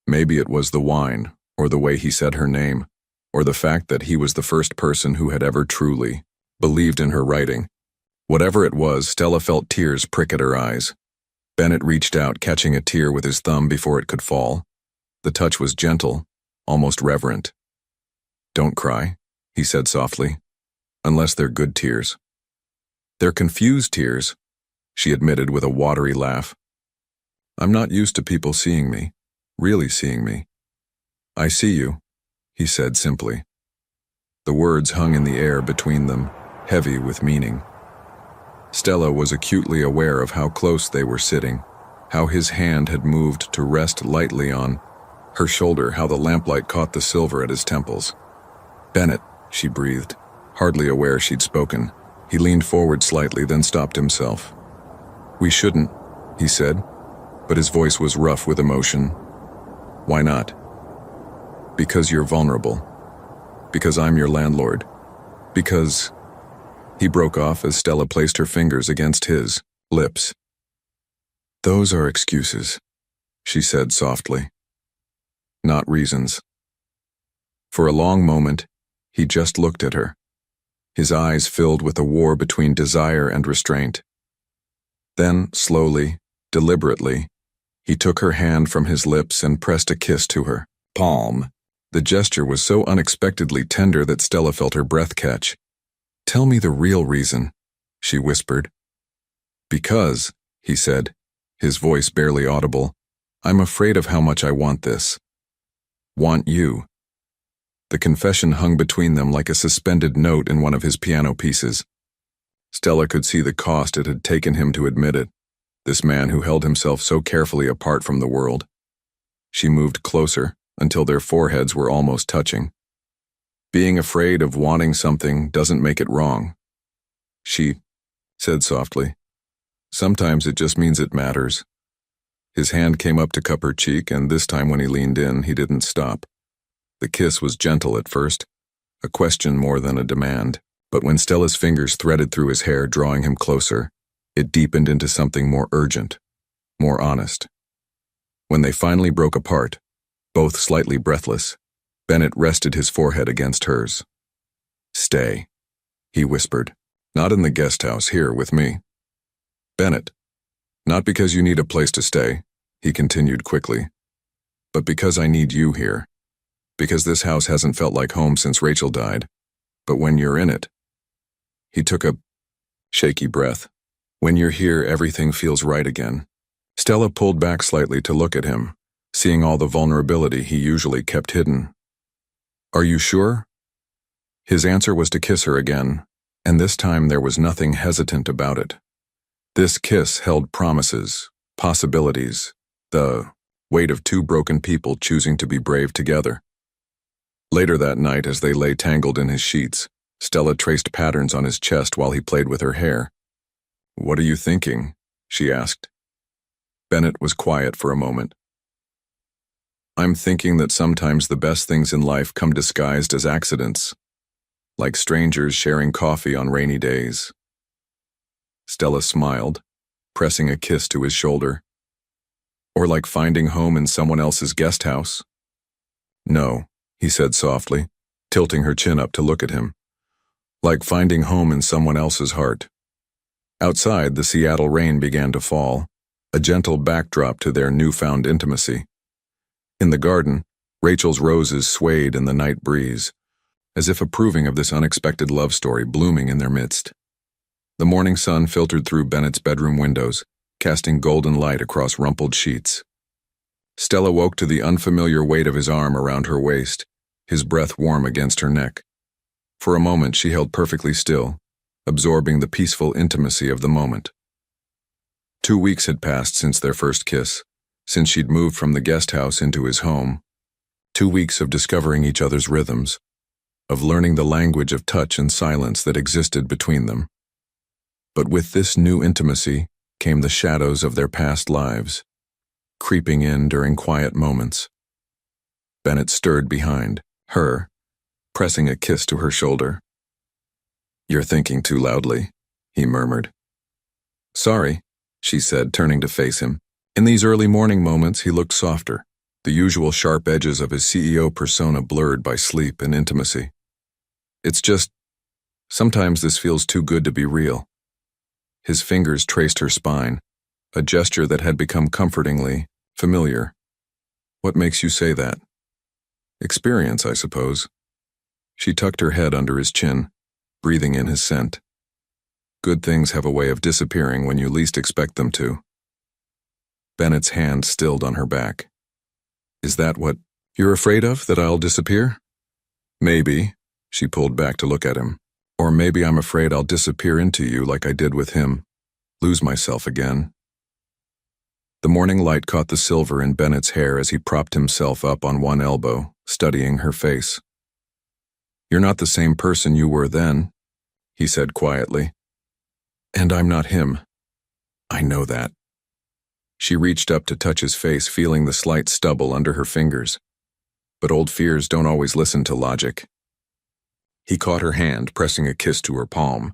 Maybe it was the wine, or the way he said her name, or the fact that he was the first person who had ever truly believed in her writing. Whatever it was, Stella felt tears prick at her eyes. Bennett reached out, catching a tear with his thumb before it could fall. The touch was gentle, almost reverent. "Don't cry," he said softly, "unless they're good tears." "They're confused tears," she admitted with a watery laugh. "I'm not used to people seeing me, really seeing me." "I see you," he said simply. The words hung in the air between them, heavy with meaning. Stella was acutely aware of how close they were sitting, how his hand had moved to rest lightly on her shoulder, how the lamplight caught the silver at his temples. "Bennett," she breathed, hardly aware she'd spoken. He leaned forward slightly, then stopped himself. "We shouldn't," he said, but his voice was rough with emotion. "Why not?" "Because you're vulnerable. Because I'm your landlord. Because—" He broke off as Stella placed her fingers against his lips. "Those are excuses," she said softly. "Not reasons." For a long moment, he just looked at her, his eyes filled with a war between desire and restraint. Then, slowly, deliberately, he took her hand from his lips and pressed a kiss to her palm. The gesture was so unexpectedly tender that Stella felt her breath catch. "Tell me the real reason," she whispered. "Because," he said, his voice barely audible, "I'm afraid of how much I want this. Want you." The confession hung between them like a suspended note in one of his piano pieces. Stella could see the cost it had taken him to admit it, this man who held himself so carefully apart from the world. She moved closer until their foreheads were almost touching. "Being afraid of wanting something doesn't make it wrong," she said softly. "Sometimes it just means it matters." His hand came up to cup her cheek, and this time when he leaned in, he didn't stop. The kiss was gentle at first, a question more than a demand, but when Stella's fingers threaded through his hair, drawing him closer, it deepened into something more urgent, more honest. When they finally broke apart, both slightly breathless, Bennett rested his forehead against hers. "Stay," he whispered. "Not in the guest house, here with me." "Bennett, not because you need a place to stay," he continued quickly, "but because I need you here. Because this house hasn't felt like home since Rachel died. But when you're in it—" He took a shaky breath. "When you're here, everything feels right again." Stella pulled back slightly to look at him, seeing all the vulnerability he usually kept hidden. "Are you sure?" His answer was to kiss her again, and this time there was nothing hesitant about it. This kiss held promises, possibilities, the weight of two broken people choosing to be brave together. Later that night, as they lay tangled in his sheets, Stella traced patterns on his chest while he played with her hair. "What are you thinking?" she asked. Bennett was quiet for a moment. "I'm thinking that sometimes the best things in life come disguised as accidents, like strangers sharing coffee on rainy days." Stella smiled, pressing a kiss to his shoulder. "Or like finding home in someone else's guest house." "No," he said softly, tilting her chin up to look at him. "Like finding home in someone else's heart." Outside, the Seattle rain began to fall, a gentle backdrop to their newfound intimacy. In the garden, Rachel's roses swayed in the night breeze, as if approving of this unexpected love story blooming in their midst. The morning sun filtered through Bennett's bedroom windows, casting golden light across rumpled sheets. Stella woke to the unfamiliar weight of his arm around her waist, his breath warm against her neck. For a moment she held perfectly still, absorbing the peaceful intimacy of the moment. 2 weeks had passed since their first kiss, since she'd moved from the guest house into his home. 2 weeks of discovering each other's rhythms, of learning the language of touch and silence that existed between them. But with this new intimacy came the shadows of their past lives, creeping in during quiet moments. Bennett stirred behind her, pressing a kiss to her shoulder. "You're thinking too loudly," he murmured. "Sorry," she said, turning to face him. In these early morning moments, he looked softer, the usual sharp edges of his CEO persona blurred by sleep and intimacy. "It's just, sometimes this feels too good to be real." His fingers traced her spine, a gesture that had become comfortingly familiar. "What makes you say that?" "Experience, I suppose." She tucked her head under his chin, breathing in his scent. "Good things have a way of disappearing when you least expect them to." Bennett's hand stilled on her back. "Is that what you're afraid of, that I'll disappear?" "Maybe," she pulled back to look at him. "Or maybe I'm afraid I'll disappear into you like I did with him, lose myself again." The morning light caught the silver in Bennett's hair as he propped himself up on one elbow, studying her face. "You're not the same person you were then," he said quietly. "And I'm not him. I know that." She reached up to touch his face, feeling the slight stubble under her fingers. But old fears don't always listen to logic. He caught her hand, pressing a kiss to her palm,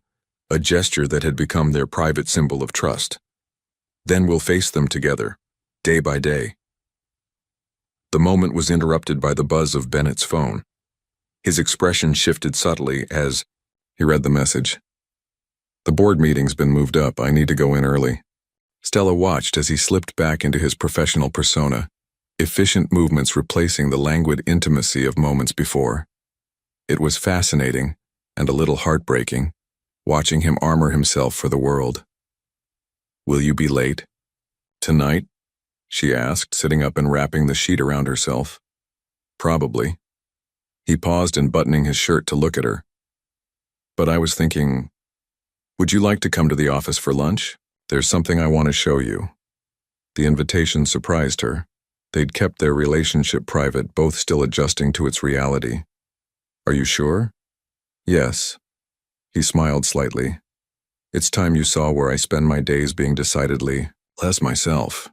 a gesture that had become their private symbol of trust. "Then we'll face them together, day by day." The moment was interrupted by the buzz of Bennett's phone. His expression shifted subtly as he read the message. "The board meeting's been moved up. I need to go in early." Stella watched as he slipped back into his professional persona, efficient movements replacing the languid intimacy of moments before. It was fascinating, and a little heartbreaking, watching him armor himself for the world. "Will you be late tonight?" she asked, sitting up and wrapping the sheet around herself. "Probably." He paused in buttoning his shirt to look at her. "But I was thinking, would you like to come to the office for lunch? There's something I want to show you." The invitation surprised her. They'd kept their relationship private, both still adjusting to its reality. "Are you sure?" "Yes." He smiled slightly. "It's time you saw where I spend my days being decidedly less myself."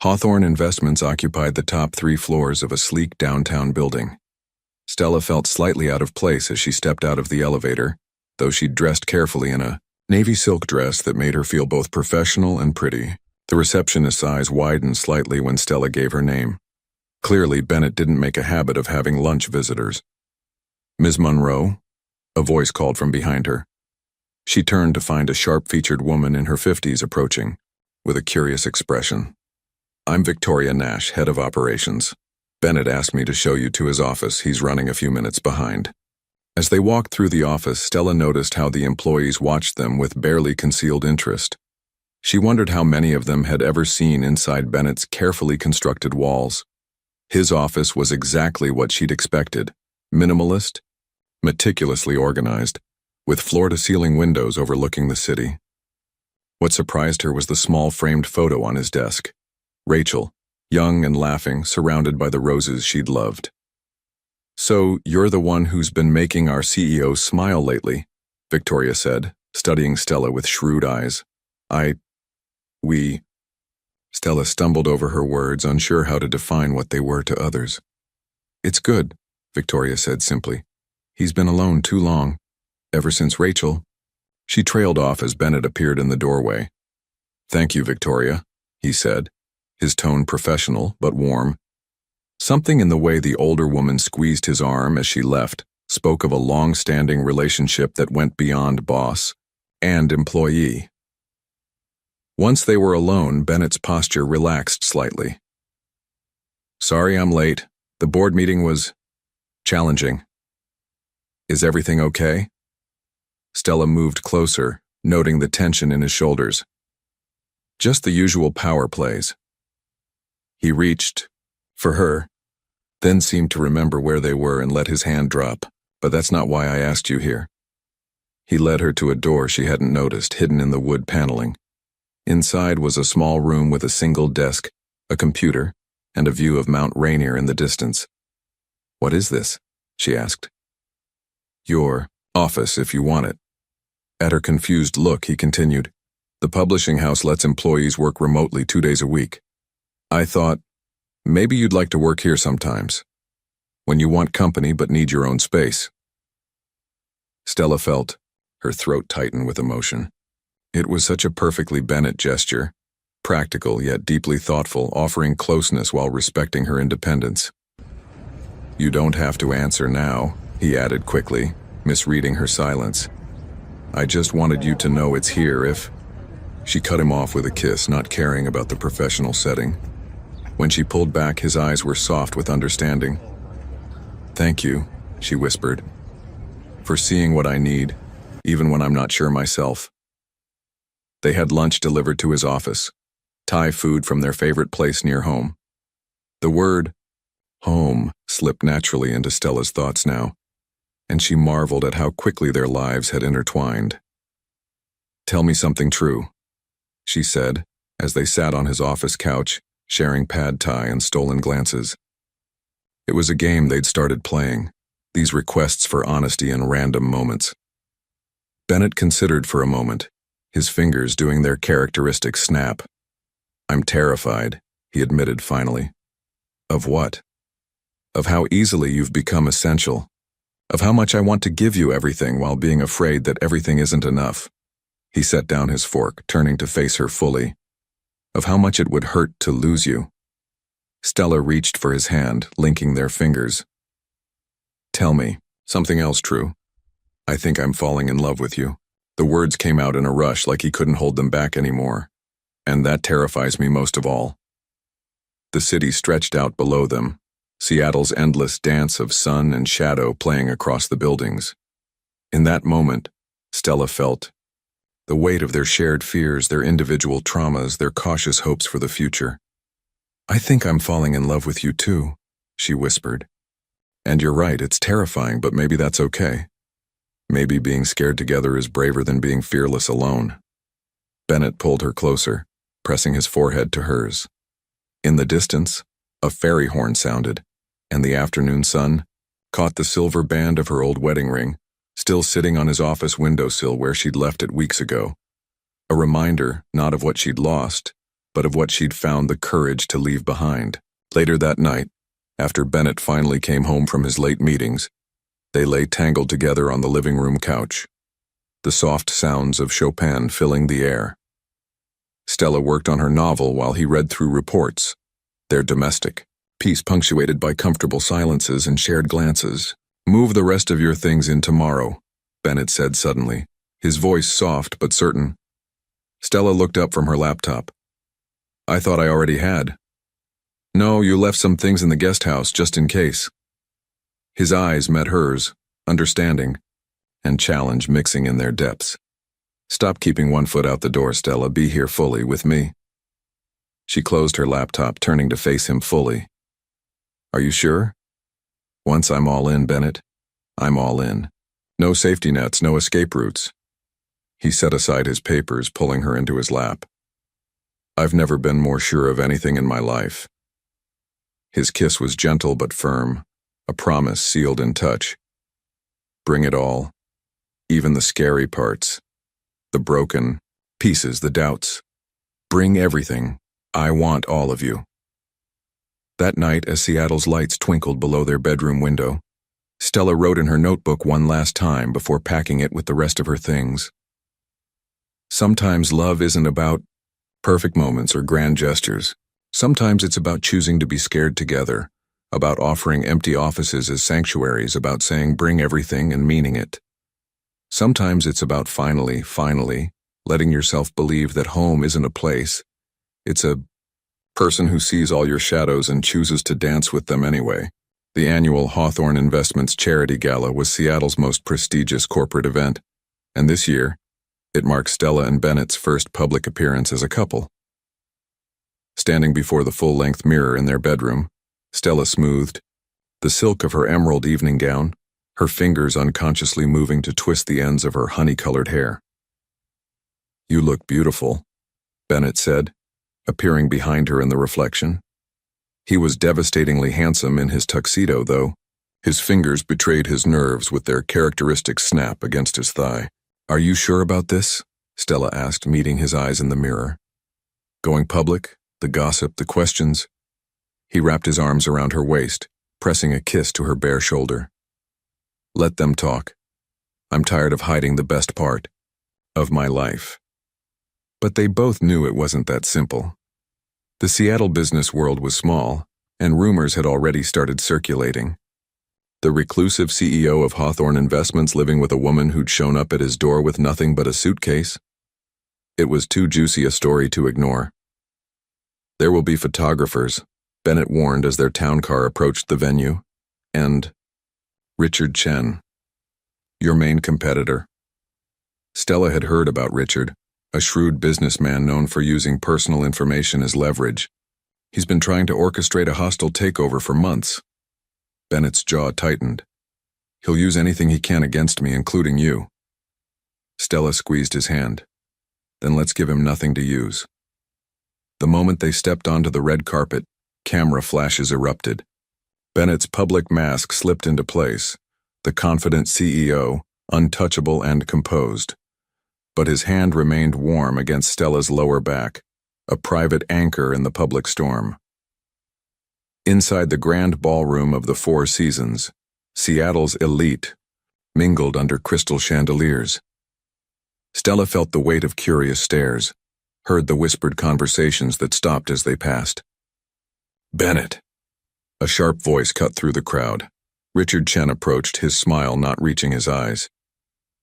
Hawthorne Investments occupied the top 3 floors of a sleek downtown building. Stella felt slightly out of place as she stepped out of the elevator, though she'd dressed carefully in a navy silk dress that made her feel both professional and pretty. The receptionist's eyes widened slightly when Stella gave her name. Clearly, Bennett didn't make a habit of having lunch visitors. "Ms. Monroe?" a voice called from behind her. She turned to find a sharp-featured woman in her 50s approaching, with a curious expression. "I'm Victoria Nash, head of operations. Bennett asked me to show you to his office. He's running a few minutes behind." As they walked through the office, Stella noticed how the employees watched them with barely concealed interest. She wondered how many of them had ever seen inside Bennett's carefully constructed walls. His office was exactly what she'd expected: minimalist, meticulously organized, with floor-to-ceiling windows overlooking the city. What surprised her was the small framed photo on his desk. Rachel, young and laughing, surrounded by the roses she'd loved. So, you're the one who's been making our CEO smile lately, Victoria said, studying Stella with shrewd eyes. We. Stella stumbled over her words, unsure how to define what they were to others. It's good, Victoria said simply. He's been alone too long. Ever since Rachel. She trailed off as Bennett appeared in the doorway. Thank you, Victoria, he said, his tone professional but warm. Something in the way the older woman squeezed his arm as she left spoke of a long-standing relationship that went beyond boss and employee. Once they were alone, Bennett's posture relaxed slightly. Sorry I'm late. The board meeting was challenging. Is everything okay? Stella moved closer, noting the tension in his shoulders. Just the usual power plays. He reached for her, then seemed to remember where they were and let his hand drop. But that's not why I asked you here. He led her to a door she hadn't noticed, hidden in the wood paneling. Inside was a small room with a single desk, a computer, and a view of Mount Rainier in the distance. What is this? She asked. Your office, if you want it. At her confused look, he continued, The publishing house lets employees work remotely 2 days a week. I thought, maybe you'd like to work here sometimes, when you want company but need your own space. Stella felt her throat tighten with emotion. It was such a perfectly Bennett gesture, practical yet deeply thoughtful, offering closeness while respecting her independence. You don't have to answer now, he added quickly, misreading her silence. I just wanted you to know it's here if... She cut him off with a kiss, not caring about the professional setting. When she pulled back, his eyes were soft with understanding. Thank you, she whispered, for seeing what I need, even when I'm not sure myself. They had lunch delivered to his office, Thai food from their favorite place near home. The word home slipped naturally into Stella's thoughts now, and she marveled at how quickly their lives had intertwined. Tell me something true, she said, as they sat on his office couch, sharing pad thai and stolen glances. It was a game they'd started playing, these requests for honesty in random moments. Bennett considered for a moment, his fingers doing their characteristic snap. I'm terrified, he admitted finally. Of what? Of how easily you've become essential. Of how much I want to give you everything while being afraid that everything isn't enough. He set down his fork, turning to face her fully. Of how much it would hurt to lose you. Stella reached for his hand, linking their fingers. Tell me, something else true. I think I'm falling in love with you. The words came out in a rush, like he couldn't hold them back anymore. And that terrifies me most of all. The city stretched out below them, Seattle's endless dance of sun and shadow playing across the buildings. In that moment, Stella felt the weight of their shared fears, their individual traumas, their cautious hopes for the future. I think I'm falling in love with you too, she whispered. And you're right, it's terrifying, but maybe that's okay. Maybe being scared together is braver than being fearless alone. Bennett pulled her closer, pressing his forehead to hers. In the distance, a fairy horn sounded, and the afternoon sun caught the silver band of her old wedding ring, still sitting on his office windowsill where she'd left it weeks ago. A reminder, not of what she'd lost, but of what she'd found the courage to leave behind. Later that night, after Bennett finally came home from his late meetings, they lay tangled together on the living room couch, the soft sounds of Chopin filling the air. Stella worked on her novel while he read through reports, their domestic, peace punctuated by comfortable silences and shared glances. Move the rest of your things in tomorrow, Bennett said suddenly, his voice soft but certain. Stella looked up from her laptop. I thought I already had. No, you left some things in the guest house just in case. His eyes met hers, understanding, and challenge mixing in their depths. Stop keeping one foot out the door, Stella. Be here fully with me. She closed her laptop, turning to face him fully. Are you sure? Once I'm all in, Bennett, I'm all in. No safety nets, no escape routes. He set aside his papers, pulling her into his lap. I've never been more sure of anything in my life. His kiss was gentle but firm, a promise sealed in touch. Bring it all, even the scary parts, the broken pieces, the doubts. Bring everything. I want all of you. That night, as Seattle's lights twinkled below their bedroom window, Stella wrote in her notebook one last time before packing it with the rest of her things. Sometimes love isn't about perfect moments or grand gestures. Sometimes it's about choosing to be scared together, about offering empty offices as sanctuaries, about saying bring everything and meaning it. Sometimes it's about finally, letting yourself believe that home isn't a place. It's a person who sees all your shadows and chooses to dance with them anyway. The annual Hawthorne Investments Charity Gala was Seattle's most prestigious corporate event, and this year, it marked Stella and Bennett's first public appearance as a couple. Standing before the full-length mirror in their bedroom, Stella smoothed the silk of her emerald evening gown, her fingers unconsciously moving to twist the ends of her honey-colored hair. "You look beautiful," Bennett said, appearing behind her in the reflection. He was devastatingly handsome in his tuxedo, though. His fingers betrayed his nerves with their characteristic snap against his thigh. "Are you sure about this?" Stella asked, meeting his eyes in the mirror. "Going public, the gossip, the questions." He wrapped his arms around her waist, pressing a kiss to her bare shoulder. "Let them talk. I'm tired of hiding the best part of my life." But they both knew it wasn't that simple. The Seattle business world was small, and rumors had already started circulating. The reclusive CEO of Hawthorne Investments living with a woman who'd shown up at his door with nothing but a suitcase? It was too juicy a story to ignore. "There will be photographers," Bennett warned as their town car approached the venue. "And Richard Chen, your main competitor." Stella had heard about Richard, a shrewd businessman known for using personal information as leverage. "He's been trying to orchestrate a hostile takeover for months." Bennett's jaw tightened. "He'll use anything he can against me, including you." Stella squeezed his hand. "Then let's give him nothing to use." The moment they stepped onto the red carpet, camera flashes erupted. Bennett's public mask slipped into place, the confident CEO, untouchable and composed. But his hand remained warm against Stella's lower back, a private anchor in the public storm. Inside the grand ballroom of the Four Seasons, Seattle's elite mingled under crystal chandeliers. Stella felt the weight of curious stares, heard the whispered conversations that stopped as they passed. "Bennett!" A sharp voice cut through the crowd. Richard Chen approached, his smile not reaching his eyes.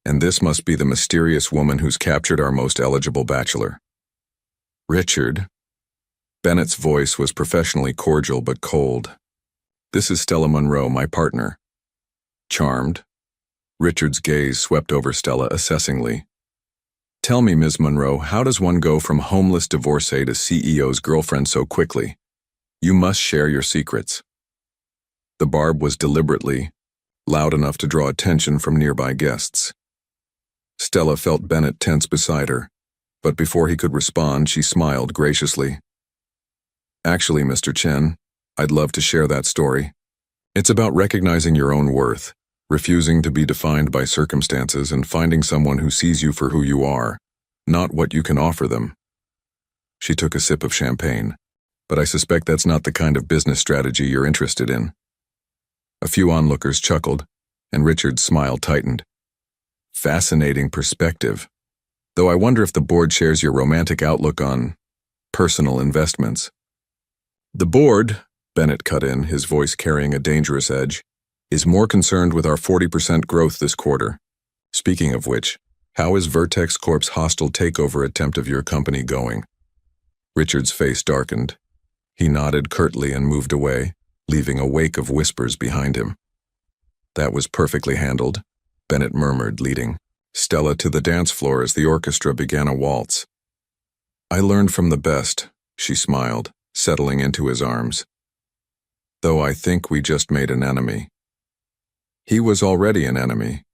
"And this must be the mysterious woman who's captured our most eligible bachelor." "Richard?" Bennett's voice was professionally cordial but cold. "This is Stella Monroe, my partner." "Charmed?" Richard's gaze swept over Stella assessingly. "Tell me, Ms. Monroe, how does one go from homeless divorcee to CEO's girlfriend so quickly? You must share your secrets." The barb was deliberately loud enough to draw attention from nearby guests. Stella felt Bennett tense beside her, but before he could respond, she smiled graciously. "Actually, Mr. Chen, I'd love to share that story. It's about recognizing your own worth, refusing to be defined by circumstances, and finding someone who sees you for who you are, not what you can offer them." She took a sip of champagne. "But I suspect that's not the kind of business strategy you're interested in." A few onlookers chuckled, and Richard's smile tightened. "Fascinating perspective. Though I wonder if the board shares your romantic outlook on personal investments." "The board," Bennett cut in, his voice carrying a dangerous edge, "is more concerned with our 40% growth this quarter. Speaking of which, how is Vertex Corp's hostile takeover attempt of your company going?" Richard's face darkened. He nodded curtly and moved away, leaving a wake of whispers behind him. "That was perfectly handled," Bennett murmured, leading Stella to the dance floor as the orchestra began a waltz. "I learned from the best," she smiled, settling into his arms. "Though I think we just made an enemy." "He was already an enemy."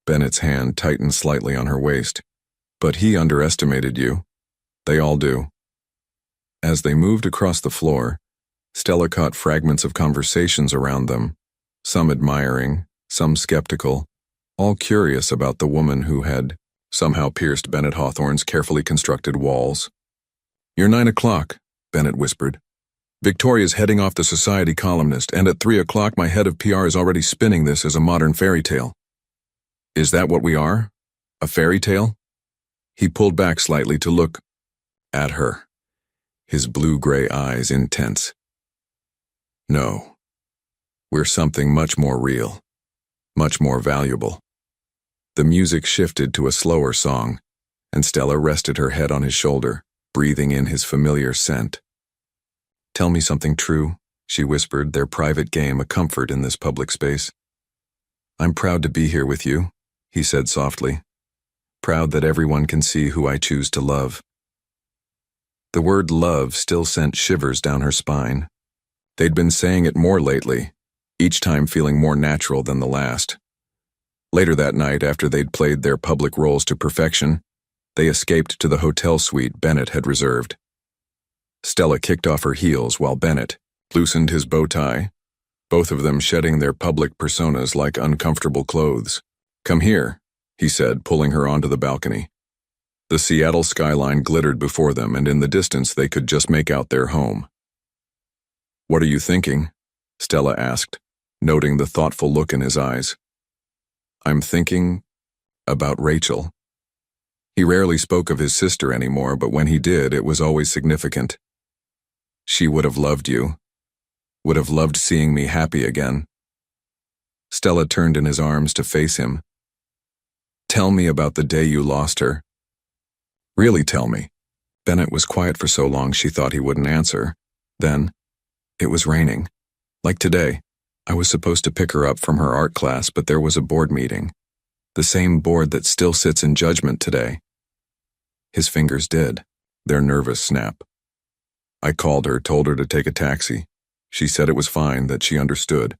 Bennett's hand tightened slightly on her waist. "But he underestimated you. They all do." As they moved across the floor, Stella caught fragments of conversations around them, some admiring, some skeptical, all curious about the woman who had somehow pierced Bennett Hawthorne's carefully constructed walls. "You're 9 o'clock, Bennett whispered. "Victoria's heading off the Society columnist, and at 3 o'clock my head of PR is already spinning this as a modern fairy tale." "Is that what we are? A fairy tale?" He pulled back slightly to look at her, his blue-gray eyes intense. "No. We're something much more real, much more valuable." The music shifted to a slower song, and Stella rested her head on his shoulder, breathing in his familiar scent. "Tell me something true," she whispered, their private game a comfort in this public space. "I'm proud to be here with you," he said softly. "Proud that everyone can see who I choose to love." The word love still sent shivers down her spine. They'd been saying it more lately, each time feeling more natural than the last. Later that night, after they'd played their public roles to perfection, they escaped to the hotel suite Bennett had reserved. Stella kicked off her heels while Bennett loosened his bow tie, both of them shedding their public personas like uncomfortable clothes. "Come here," he said, pulling her onto the balcony. The Seattle skyline glittered before them, and in the distance they could just make out their home. "What are you thinking?" Stella asked, noting the thoughtful look in his eyes. "I'm thinking about Rachel." He rarely spoke of his sister anymore, but when he did, it was always significant. "She would have loved you. Would have loved seeing me happy again." Stella turned in his arms to face him. "Tell me about the day you lost her. Really tell me." Bennett was quiet for so long she thought he wouldn't answer. Then, "It was raining. Like today. I was supposed to pick her up from her art class, but there was a board meeting. The same board that still sits in judgment today." His fingers did, their nervous snap. "I called her, told her to take a taxi. She said it was fine, that she understood.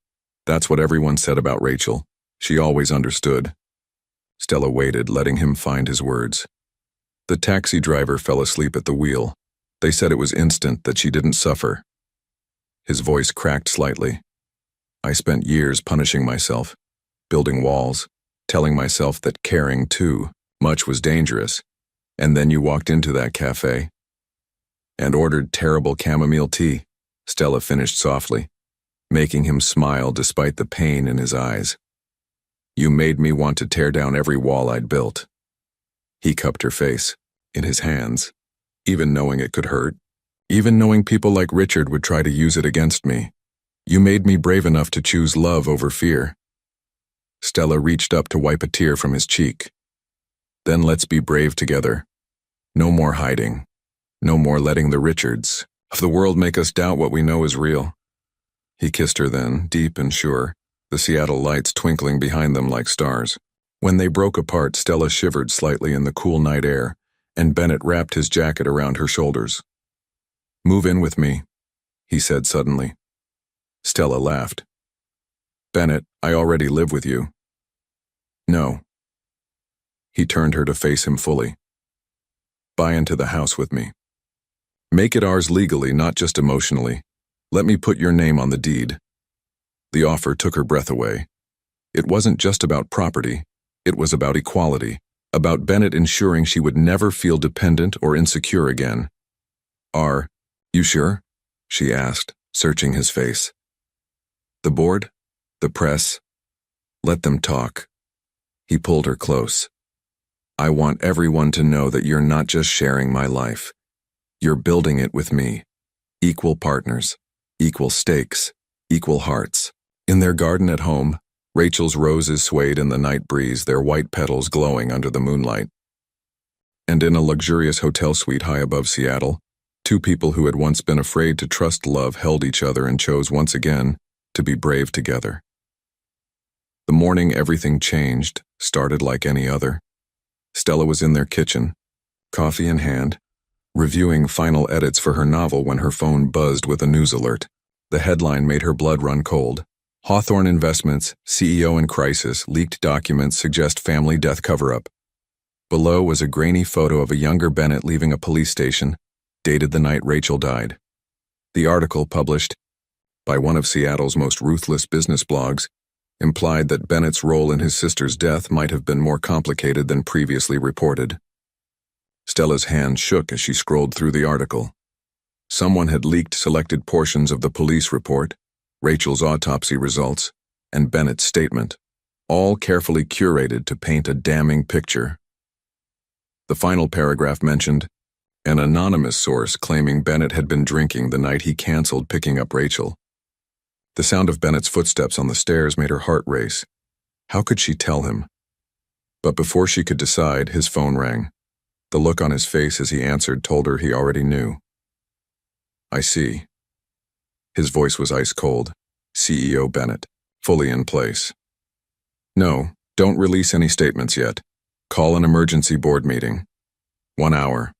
That's what everyone said about Rachel. She always understood." Stella waited, letting him find his words. The taxi driver fell asleep at the wheel. They said it was instant, that she didn't suffer. His voice cracked slightly. "I spent years punishing myself, building walls, telling myself that caring too much was dangerous. And then you walked into that cafe and ordered terrible chamomile tea," Stella finished softly, making him smile despite the pain in his eyes. "You made me want to tear down every wall I'd built." He cupped her face in his hands, even knowing it could hurt, even knowing people like Richard would try to use it against me. "You made me brave enough to choose love over fear." Stella reached up to wipe a tear from his cheek. "Then let's be brave together. No more hiding. No more letting the Richards of the world make us doubt what we know is real." He kissed her then, deep and sure, the Seattle lights twinkling behind them like stars. When they broke apart, Stella shivered slightly in the cool night air, and Bennett wrapped his jacket around her shoulders. "Move in with me," he said suddenly. Stella laughed. "Bennett, I already live with you." "No." He turned her to face him fully. "Buy into the house with me. Make it ours legally, not just emotionally. Let me put your name on the deed." The offer took her breath away. It wasn't just about property. It was about equality, about Bennett ensuring she would never feel dependent or insecure again. "Are you sure?" she asked, searching his face. "The board? The press? Let them talk." He pulled her close. "I want everyone to know that you're not just sharing my life. You're building it with me. Equal partners, equal stakes, equal hearts." In their garden at home, Rachel's roses swayed in the night breeze, their white petals glowing under the moonlight. And in a luxurious hotel suite high above Seattle, two people who had once been afraid to trust love held each other and chose once again to be brave together. The morning everything changed started like any other. Stella was in their kitchen, coffee in hand, reviewing final edits for her novel when her phone buzzed with a news alert. The headline made her blood run cold. "Hawthorne Investments, CEO in crisis, leaked documents suggest family death cover-up." Below was a grainy photo of a younger Bennett leaving a police station, dated the night Rachel died. The article published, by one of Seattle's most ruthless business blogs, implied that Bennett's role in his sister's death might have been more complicated than previously reported. Stella's hand shook as she scrolled through the article. Someone had leaked selected portions of the police report, Rachel's autopsy results, and Bennett's statement, all carefully curated to paint a damning picture. The final paragraph mentioned an anonymous source claiming Bennett had been drinking the night he canceled picking up Rachel. The sound of Bennett's footsteps on the stairs made her heart race. How could she tell him? But before she could decide, his phone rang. The look on his face as he answered told her he already knew. "I see." His voice was ice cold. CEO Bennett, fully in place. "No, don't release any statements yet. Call an emergency board meeting. 1 hour.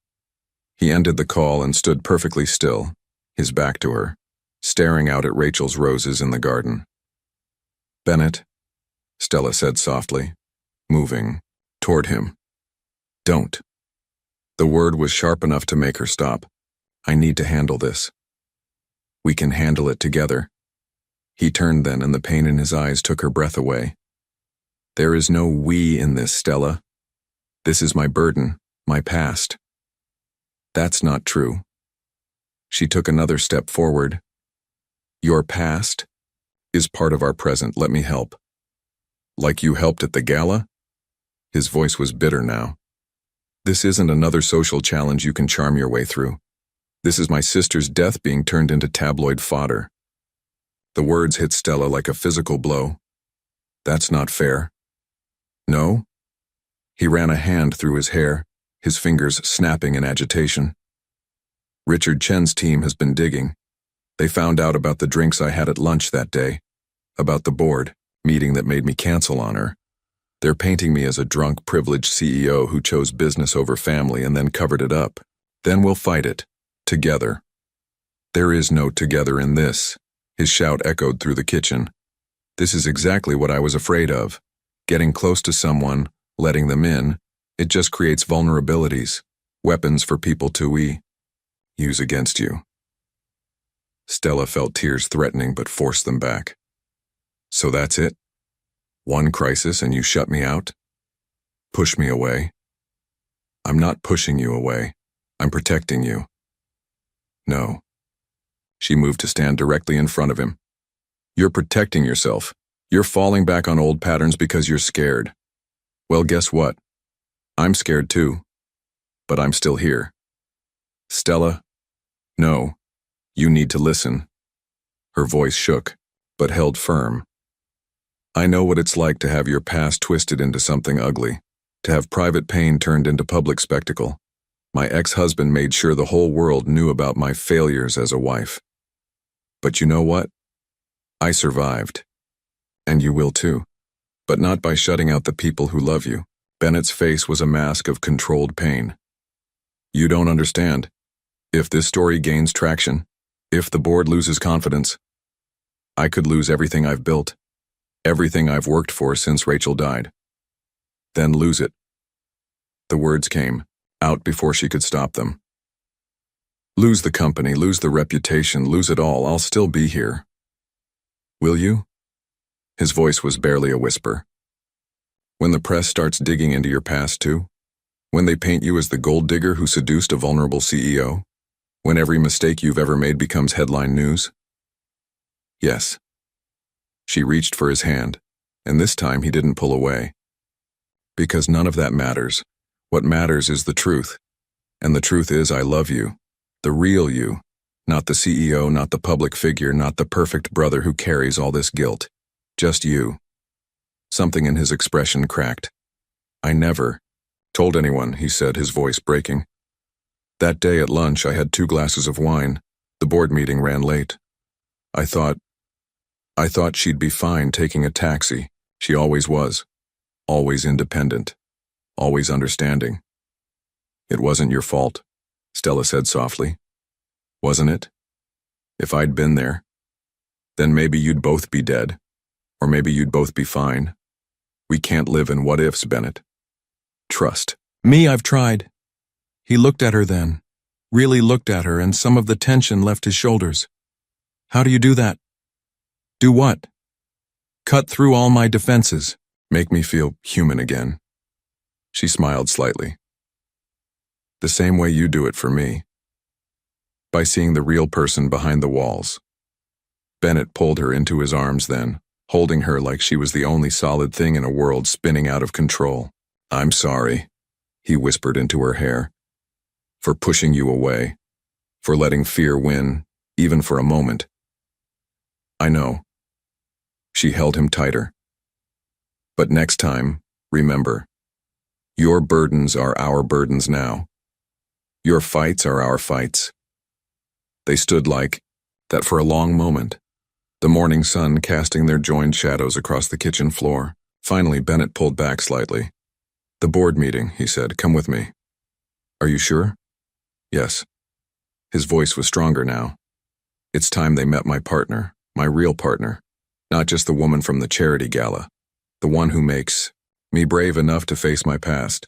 He ended the call and stood perfectly still, his back to her, staring out at Rachel's roses in the garden. "Bennett," Stella said softly, moving toward him. "Don't." The word was sharp enough to make her stop. "I need to handle this." "We can handle it together." He turned then, and the pain in his eyes took her breath away. "There is no we in this, Stella. This is my burden, my past." "That's not true." She took another step forward. "Your past is part of our present. Let me help." "Like you helped at the gala?" His voice was bitter now. "This isn't another social challenge you can charm your way through. This is my sister's death being turned into tabloid fodder." The words hit Stella like a physical blow. "That's not fair." "No?" He ran a hand through his hair, his fingers snapping in agitation. "Richard Chen's team has been digging. They found out about the drinks I had at lunch that day, about the board meeting that made me cancel on her. They're painting me as a drunk, privileged CEO who chose business over family and then covered it up. Then we'll fight it. Together." "There is no together in this." His shout echoed through the kitchen. "This is exactly what I was afraid of. Getting close to someone, letting them in, it just creates vulnerabilities, weapons for people to use against you." Stella felt tears threatening but forced them back. "So that's it? One crisis and you shut me out? Push me away?" "I'm not pushing you away. I'm protecting you." "No." She moved to stand directly in front of him. "You're protecting yourself. You're falling back on old patterns because you're scared. Well, guess what? I'm scared too. But I'm still here." "Stella, no. You need to listen." Her voice shook, but held firm. "I know what it's like to have your past twisted into something ugly, to have private pain turned into public spectacle. My ex-husband made sure the whole world knew about my failures as a wife. But you know what? I survived. And you will too. But not by shutting out the people who love you." Bennett's face was a mask of controlled pain. "You don't understand. If this story gains traction, if the board loses confidence, I could lose everything I've built, everything I've worked for since Rachel died. Then lose it." The words came out before she could stop them. "Lose the company, lose the reputation, lose it all. I'll still be here. Will you?" His voice was barely a whisper. "When the press starts digging into your past too? When they paint you as the gold digger who seduced a vulnerable CEO? When every mistake you've ever made becomes headline news?" "Yes." She reached for his hand, and this time he didn't pull away. "Because none of that matters. What matters is the truth. And the truth is I love you. The real you. Not the CEO, not the public figure, not the perfect brother who carries all this guilt. Just you." Something in his expression cracked. "I never told anyone," he said, his voice breaking. "That day at lunch I had 2 glasses of wine. The board meeting ran late. I thought she'd be fine taking a taxi. She always was. Always independent. Always understanding." "It wasn't your fault," Stella said softly. "Wasn't it? If I'd been there, then maybe you'd both be dead. Or maybe you'd both be fine. We can't live in what-ifs, Bennett. Trust me, I've tried." He looked at her then, really looked at her, and some of the tension left his shoulders. "How do you do that?" Do what? Cut through all my defenses. Make me feel human again. She smiled slightly. The same way you do it for me. By seeing the real person behind the walls. Bennett pulled her into his arms then, holding her like she was the only solid thing in a world spinning out of control. I'm sorry, he whispered into her hair, for pushing you away, for letting fear win, even for a moment. I know. She held him tighter. But next time, remember, your burdens are our burdens now. Your fights are our fights. They stood like that for a long moment, the morning sun casting their joined shadows across the kitchen floor. Finally, Bennett pulled back slightly. The board meeting, he said. Come with me. Are you sure? Yes. His voice was stronger now. It's time they met my partner, my real partner, not just the woman from the charity gala, the one who makes me brave enough to face my past.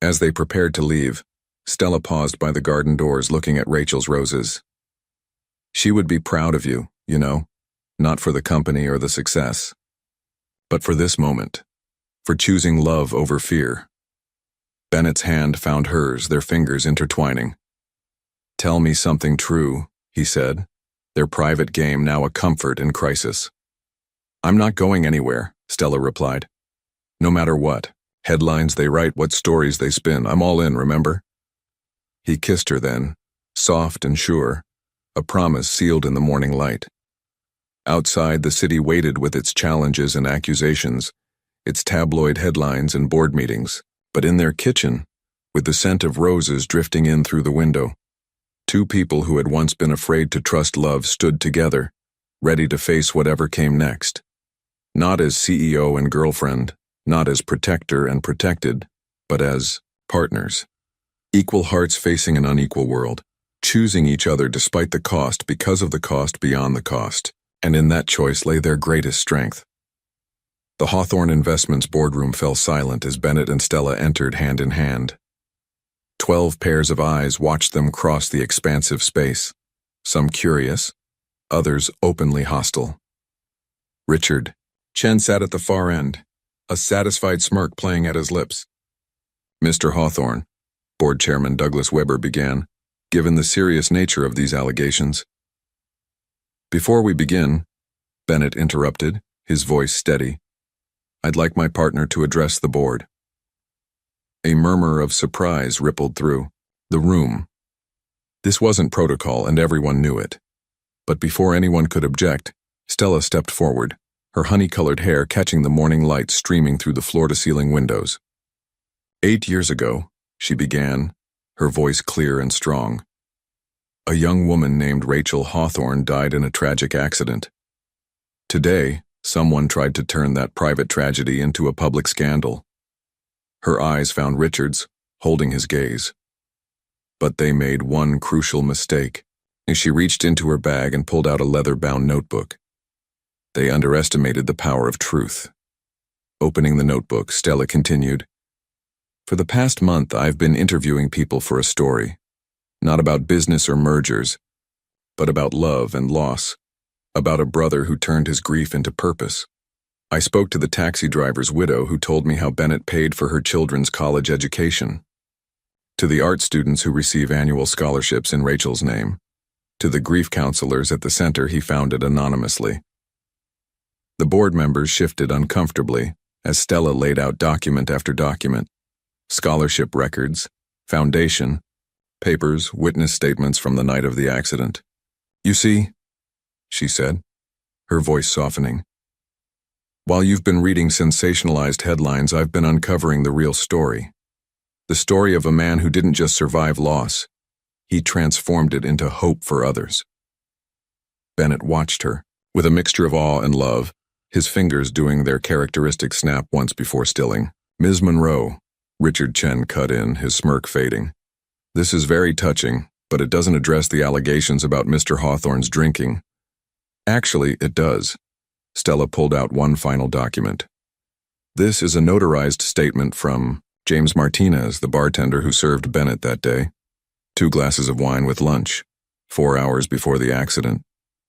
As they prepared to leave, Stella paused by the garden doors looking at Rachel's roses. She would be proud of you, you know, not for the company or the success, but for this moment, for choosing love over fear. Bennett's hand found hers, their fingers intertwining. Tell me something true, he said, their private game now a comfort in crisis. I'm not going anywhere, Stella replied. No matter what, headlines they write, what stories they spin, I'm all in, remember? He kissed her then, soft and sure, a promise sealed in the morning light. Outside, the city waited with its challenges and accusations, its tabloid headlines and board meetings. But in their kitchen, with the scent of roses drifting in through the window, two people who had once been afraid to trust love stood together, ready to face whatever came next. Not as CEO and girlfriend, not as protector and protected, but as partners. Equal hearts facing an unequal world, choosing each other despite the cost because of the cost beyond the cost, and in that choice lay their greatest strength. The Hawthorne Investments boardroom fell silent as Bennett and Stella entered hand in hand. 12 pairs of eyes watched them cross the expansive space, some curious, others openly hostile. Richard Chen sat at the far end, a satisfied smirk playing at his lips. Mr. Hawthorne, Board Chairman Douglas Weber began, given the serious nature of these allegations. Before we begin, Bennett interrupted, his voice steady, I'd like my partner to address the board. A murmur of surprise rippled through the room. This wasn't protocol and everyone knew it. But before anyone could object, Stella stepped forward, her honey-colored hair catching the morning light streaming through the floor-to-ceiling windows. 8 years ago, she began, her voice clear and strong. A young woman named Rachel Hawthorne died in a tragic accident. Today, someone tried to turn that private tragedy into a public scandal. Her eyes found Richard's, holding his gaze. But they made one crucial mistake, as she reached into her bag and pulled out a leather-bound notebook. They underestimated the power of truth. Opening the notebook, Stella continued, For the past month, I've been interviewing people for a story. Not about business or mergers, but about love and loss. About a brother who turned his grief into purpose. I spoke to the taxi driver's widow who told me how Bennett paid for her children's college education. To the art students who receive annual scholarships in Rachel's name. To the grief counselors at the center he founded anonymously. The board members shifted uncomfortably as Stella laid out document after document. Scholarship records, foundation, papers, witness statements from the night of the accident. You see, she said, her voice softening. While you've been reading sensationalized headlines, I've been uncovering the real story. The story of a man who didn't just survive loss, he transformed it into hope for others. Bennett watched her, with a mixture of awe and love, his fingers doing their characteristic snap once before stilling. Ms. Monroe, Richard Chen cut in, his smirk fading. This is very touching, but it doesn't address the allegations about Mr. Hawthorne's drinking. Actually, it does. Stella pulled out one final document. This is a notarized statement from James Martinez, the bartender who served Bennett that day. 2 glasses of wine with lunch, 4 hours before the accident.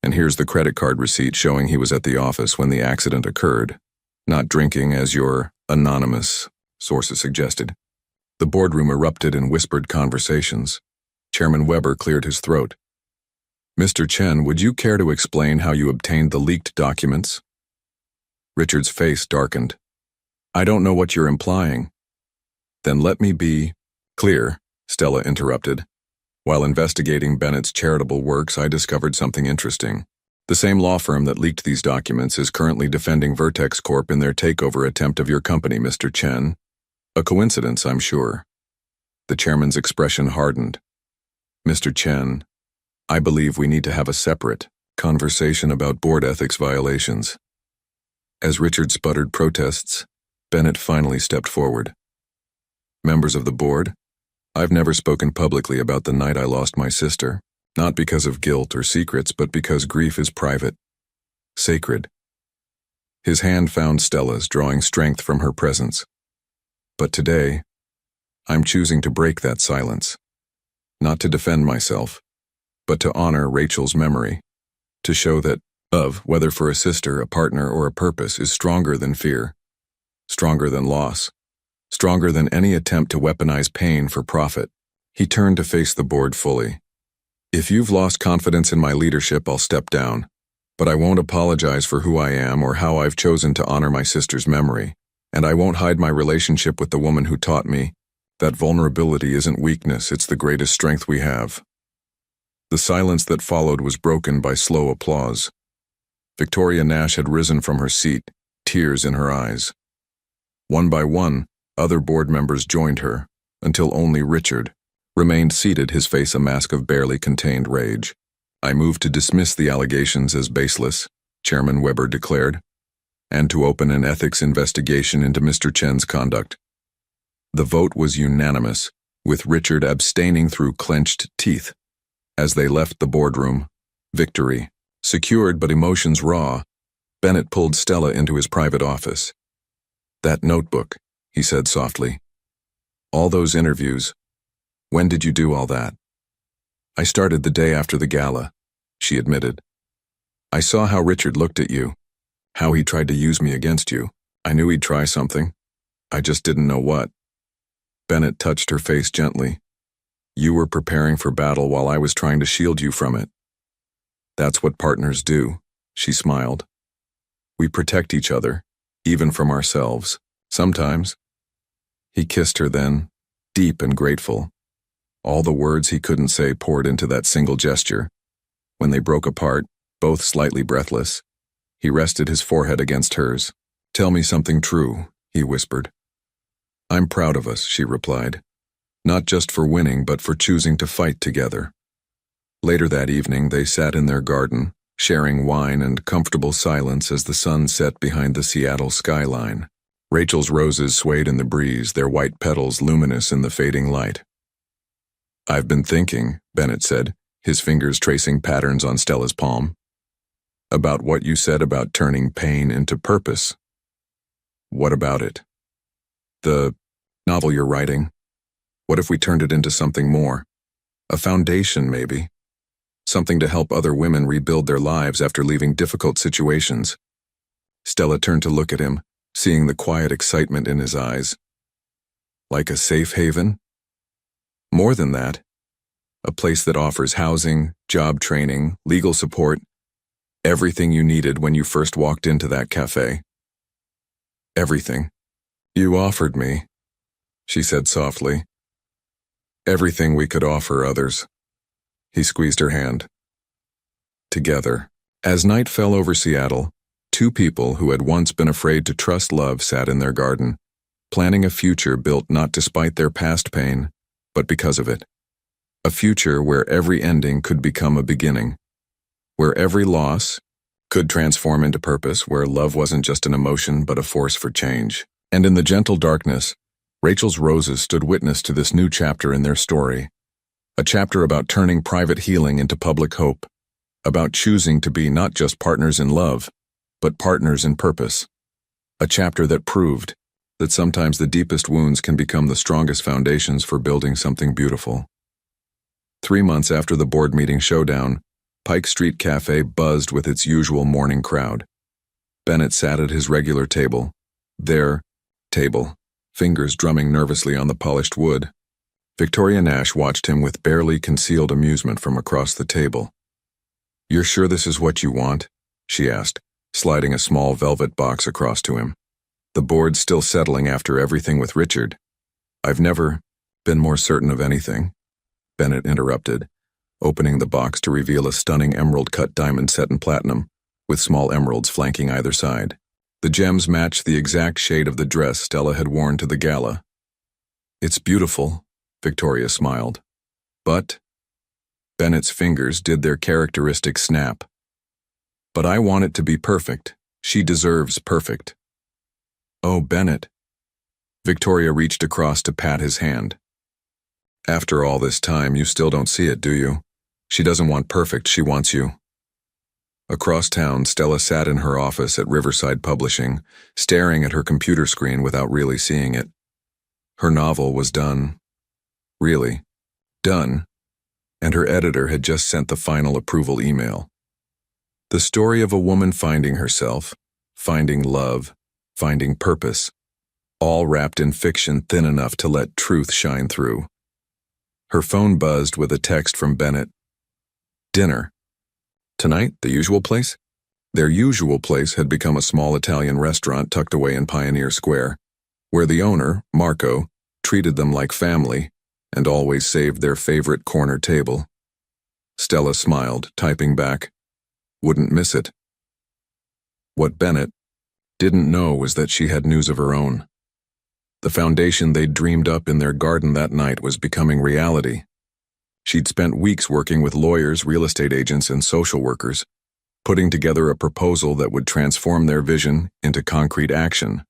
And here's the credit card receipt showing he was at the office when the accident occurred, not drinking as your anonymous sources suggested. The boardroom erupted in whispered conversations. Chairman Weber cleared his throat. Mr. Chen, would you care to explain how you obtained the leaked documents? Richard's face darkened. I don't know what you're implying. Then let me be clear, Stella interrupted. While investigating Bennett's charitable works, I discovered something interesting. The same law firm that leaked these documents is currently defending Vertex Corp in their takeover attempt of your company, Mr. Chen. A coincidence, I'm sure. The chairman's expression hardened. Mr. Chen, I believe we need to have a separate conversation about board ethics violations. As Richard sputtered protests, Bennett finally stepped forward. Members of the board, I've never spoken publicly about the night I lost my sister, not because of guilt or secrets, but because grief is private, sacred. His hand found Stella's, drawing strength from her presence. But today, I'm choosing to break that silence. Not to defend myself, but to honor Rachel's memory, to show that love, whether for a sister, a partner, or a purpose, is stronger than fear, stronger than loss, stronger than any attempt to weaponize pain for profit. He turned to face the board fully. If you've lost confidence in my leadership, I'll step down, but I won't apologize for who I am or how I've chosen to honor my sister's memory, and I won't hide my relationship with the woman who taught me that vulnerability isn't weakness, it's the greatest strength we have. The silence that followed was broken by slow applause. Victoria Nash had risen from her seat, tears in her eyes. One by one, other board members joined her, until only Richard remained seated, his face a mask of barely contained rage. I move to dismiss the allegations as baseless, Chairman Weber declared, and to open an ethics investigation into Mr. Chen's conduct. The vote was unanimous, with Richard abstaining through clenched teeth. As they left the boardroom, victory, secured but emotions raw, Bennett pulled Stella into his private office. That notebook, he said softly. All those interviews. When did you do all that? I started the day after the gala, she admitted. I saw how Richard looked at you, how he tried to use me against you. I knew he'd try something. I just didn't know what. Bennett touched her face gently. You were preparing for battle while I was trying to shield you from it. That's what partners do, she smiled. We protect each other, even from ourselves, sometimes. He kissed her then, deep and grateful. All the words he couldn't say poured into that single gesture. When they broke apart, both slightly breathless, he rested his forehead against hers. Tell me something true, he whispered. I'm proud of us, she replied. Not just for winning, but for choosing to fight together. Later that evening, they sat in their garden, sharing wine and comfortable silence as the sun set behind the Seattle skyline. Rachel's roses swayed in the breeze, their white petals luminous in the fading light. I've been thinking, Bennett said, his fingers tracing patterns on Stella's palm, about what you said about turning pain into purpose. What about it? The novel you're writing? What if we turned it into something more? A foundation, maybe. Something to help other women rebuild their lives after leaving difficult situations. Stella turned to look at him, seeing the quiet excitement in his eyes. Like a safe haven? More than that. A place that offers housing, job training, legal support, everything you needed when you first walked into that cafe. Everything. You offered me, she said softly. Everything we could offer others. He squeezed her hand. Together. As night fell over Seattle, two people who had once been afraid to trust love sat in their garden, planning a future built not despite their past pain, but because of it. A future where every ending could become a beginning, where every loss could transform into purpose, where love wasn't just an emotion but a force for change. And in the gentle darkness, Rachel's roses stood witness to this new chapter in their story. A chapter about turning private healing into public hope, about choosing to be not just partners in love, but partners in purpose. A chapter that proved that sometimes the deepest wounds can become the strongest foundations for building something beautiful. 3 months after the board meeting showdown, Pike Street Cafe buzzed with its usual morning crowd. Bennett sat at his regular table. Their table, fingers drumming nervously on the polished wood. Victoria Nash watched him with barely concealed amusement from across the table. "You're sure this is what you want?" she asked, sliding a small velvet box across to him. "The board's still settling after everything with Richard." "I've never been more certain of anything," Bennett interrupted, opening the box to reveal a stunning emerald-cut diamond set in platinum, with small emeralds flanking either side. The gems matched the exact shade of the dress Stella had worn to the gala. "It's beautiful," Victoria smiled. "But—" Bennett's fingers did their characteristic snap. "But I want it to be perfect. She deserves perfect." "Oh, Bennett." Victoria reached across to pat his hand. "After all this time, you still don't see it, do you? She doesn't want perfect, she wants you." Across town, Stella sat in her office at Riverside Publishing, staring at her computer screen without really seeing it. Her novel was done. Really, done, and her editor had just sent the final approval email. The story of a woman finding herself, finding love, finding purpose, all wrapped in fiction thin enough to let truth shine through. Her phone buzzed with a text from Bennett. "Dinner. Tonight, the usual place?" Their usual place had become a small Italian restaurant tucked away in Pioneer Square, where the owner, Marco, treated them like family and always saved their favorite corner table. Stella smiled, typing back, "Wouldn't miss it." What Bennett didn't know was that she had news of her own. The foundation they'd dreamed up in their garden that night was becoming reality. She'd spent weeks working with lawyers, real estate agents, and social workers, putting together a proposal that would transform their vision into concrete action.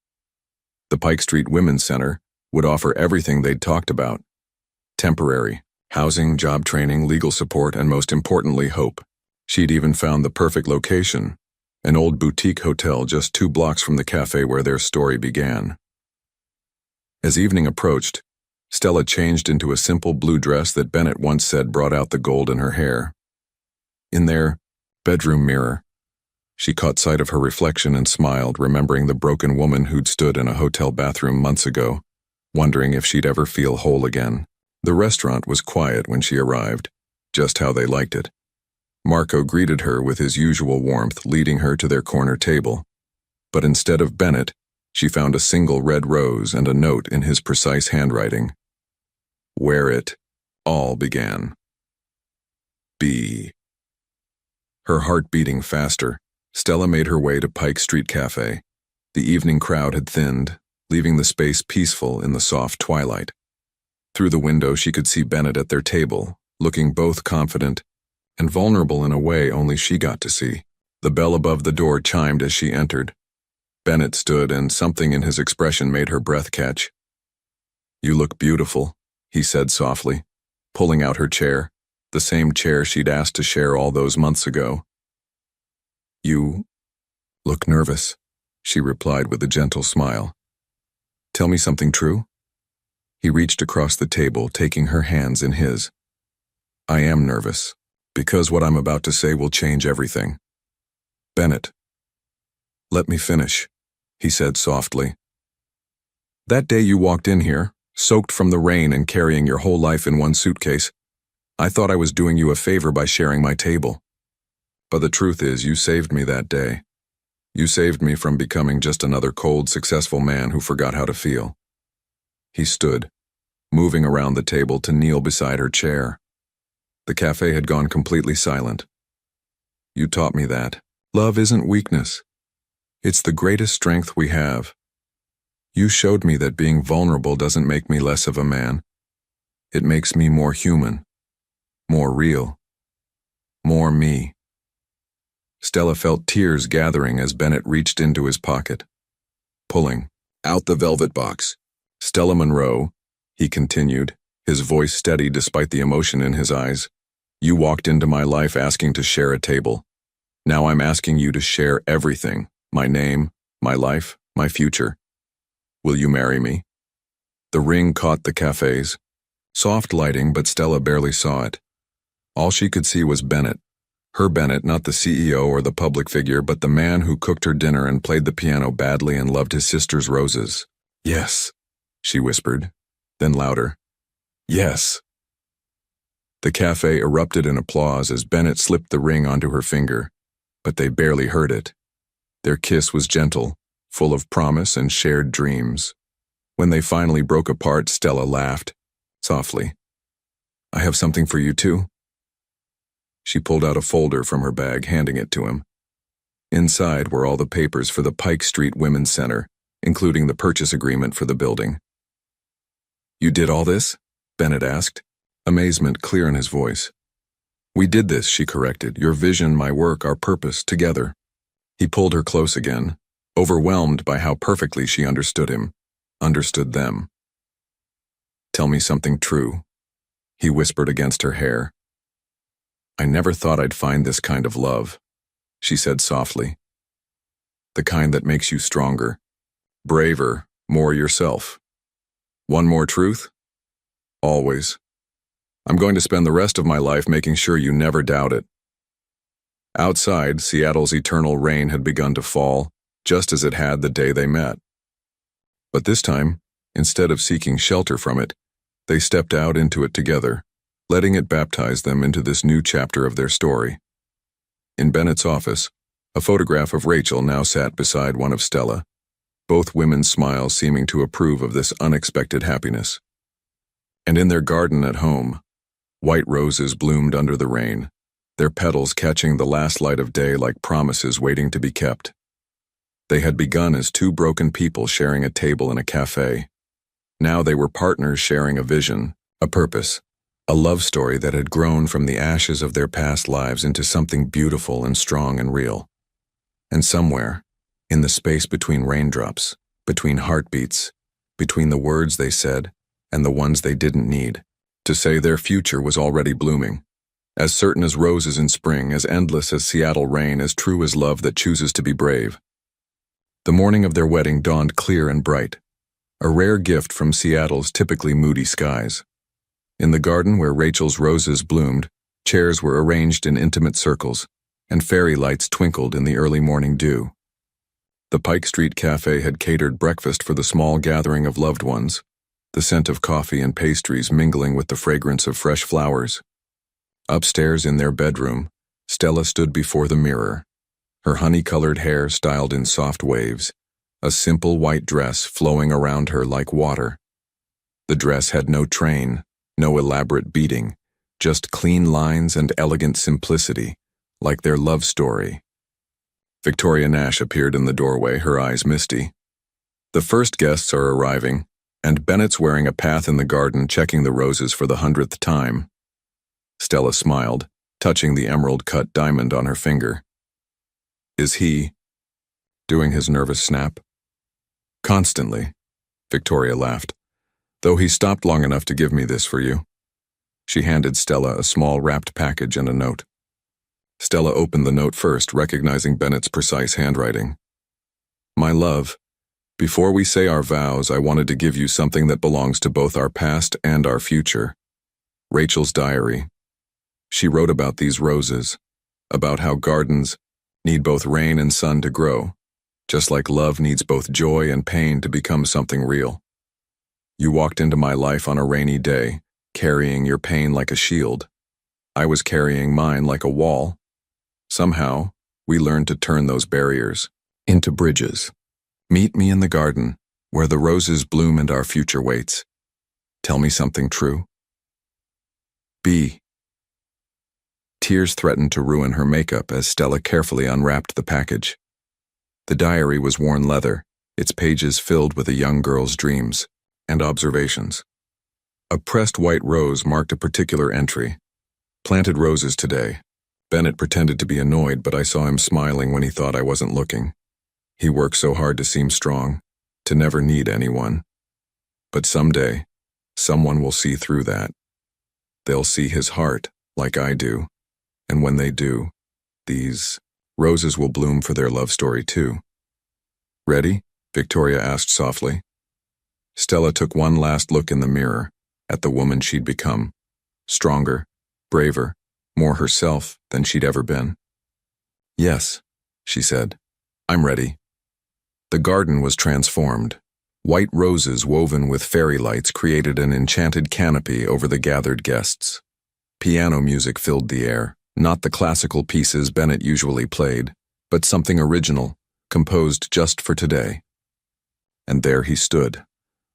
The Pike Street Women's Center would offer everything they'd talked about: temporary, housing, job training, legal support, and most importantly, hope. She'd even found the perfect location, an old boutique hotel just 2 blocks from the cafe where their story began. As evening approached, Stella changed into a simple blue dress that Bennett once said brought out the gold in her hair. In their bedroom mirror, she caught sight of her reflection and smiled, remembering the broken woman who'd stood in a hotel bathroom months ago, wondering if she'd ever feel whole again. The restaurant was quiet when she arrived, just how they liked it. Marco greeted her with his usual warmth, leading her to their corner table. But instead of Bennett, she found a single red rose and a note in his precise handwriting. Where it all began. B. Her heart beating faster, Stella made her way to Pike Street Cafe. The evening crowd had thinned, leaving the space peaceful in the soft twilight. Through the window she could see Bennett at their table, looking both confident and vulnerable in a way only she got to see. The bell above the door chimed as she entered. Bennett stood, and something in his expression made her breath catch. "You look beautiful," he said softly, pulling out her chair, the same chair she'd asked to share all those months ago. "You look nervous," she replied with a gentle smile. "Tell me something true?" He reached across the table, taking her hands in his. "I am nervous, because what I'm about to say will change everything." "Bennett, let me finish," he said softly. "That day you walked in here, soaked from the rain and carrying your whole life in one suitcase, I thought I was doing you a favor by sharing my table. But the truth is, you saved me that day. You saved me from becoming just another cold, successful man who forgot how to feel." He stood, moving around the table to kneel beside her chair. The cafe had gone completely silent. "You taught me that. Love isn't weakness. It's the greatest strength we have. You showed me that being vulnerable doesn't make me less of a man. It makes me more human, more real, more me." Stella felt tears gathering as Bennett reached into his pocket, pulling out the velvet box. "Stella Monroe," he continued, his voice steady despite the emotion in his eyes, "you walked into my life asking to share a table. Now I'm asking you to share everything, my name, my life, my future. Will you marry me?" The ring caught the cafe's soft lighting, but Stella barely saw it. All she could see was Bennett, Her Bennett, not the CEO or the public figure, but the man who cooked her dinner and played the piano badly and loved his sister's roses. Yes, she whispered, then louder. Yes. The cafe erupted in applause as Bennett slipped the ring onto her finger, but they barely heard it. Their kiss was gentle, full of promise and shared dreams. When they finally broke apart, Stella laughed, softly. I have something for you too. She pulled out a folder from her bag, handing it to him. Inside were all the papers for the Pike Street Women's Center, including the purchase agreement for the building. You did all this? Bennett asked, amazement clear in his voice. We did this, she corrected. Your vision, my work, our purpose, together. He pulled her close again, overwhelmed by how perfectly she understood him, understood them. Tell me something true, he whispered against her hair. I never thought I'd find this kind of love, she said softly. The kind that makes you stronger, braver, more yourself. One more truth? Always. I'm going to spend the rest of my life making sure you never doubt it. Outside, Seattle's eternal rain had begun to fall, just as it had the day they met. But this time, instead of seeking shelter from it, they stepped out into it together, letting it baptize them into this new chapter of their story. In Bennett's office, a photograph of Rachel now sat beside one of Stella, both women's smiles seeming to approve of this unexpected happiness. And in their garden at home, white roses bloomed under the rain, their petals catching the last light of day like promises waiting to be kept. They had begun as two broken people sharing a table in a cafe. Now they were partners sharing a vision, a purpose, a love story that had grown from the ashes of their past lives into something beautiful and strong and real. And somewhere, in the space between raindrops, between heartbeats, between the words they said and the ones they didn't need, to say their future was already blooming, as certain as roses in spring, as endless as Seattle rain, as true as love that chooses to be brave. The morning of their wedding dawned clear and bright, a rare gift from Seattle's typically moody skies. In the garden where Rachel's roses bloomed, chairs were arranged in intimate circles, and fairy lights twinkled in the early morning dew. The Pike Street Cafe had catered breakfast for the small gathering of loved ones, the scent of coffee and pastries mingling with the fragrance of fresh flowers. Upstairs in their bedroom, Stella stood before the mirror, her honey-colored hair styled in soft waves, a simple white dress flowing around her like water. The dress had no train, no elaborate beading, just clean lines and elegant simplicity, like their love story. Victoria Nash appeared in the doorway, her eyes misty. The first guests are arriving, and Bennett's wearing a path in the garden, checking the roses for the 100th time. Stella smiled, touching the emerald-cut diamond on her finger. Is he doing his nervous snap? Constantly, Victoria laughed, though he stopped long enough to give me this for you. She handed Stella a small wrapped package and a note. Stella opened the note first, recognizing Bennett's precise handwriting. My love, before we say our vows, I wanted to give you something that belongs to both our past and our future. Rachel's diary. She wrote about these roses, about how gardens need both rain and sun to grow, just like love needs both joy and pain to become something real. You walked into my life on a rainy day, carrying your pain like a shield. I was carrying mine like a wall. Somehow, we learned to turn those barriers into bridges. Meet me in the garden, where the roses bloom and our future waits. Tell me something true. B. Tears threatened to ruin her makeup as Stella carefully unwrapped the package. The diary was worn leather, its pages filled with a young girl's dreams and observations. A pressed white rose marked a particular entry. Planted roses today. Bennett pretended to be annoyed, but I saw him smiling when he thought I wasn't looking. He worked so hard to seem strong, to never need anyone. But someday, someone will see through that. They'll see his heart, like I do. And when they do, these roses will bloom for their love story too. Ready? Victoria asked softly. Stella took one last look in the mirror, at the woman she'd become. Stronger, braver, more herself than she'd ever been. "Yes," she said. "I'm ready." The garden was transformed. White roses woven with fairy lights created an enchanted canopy over the gathered guests. Piano music filled the air, not the classical pieces Bennett usually played, but something original, composed just for today. And there he stood,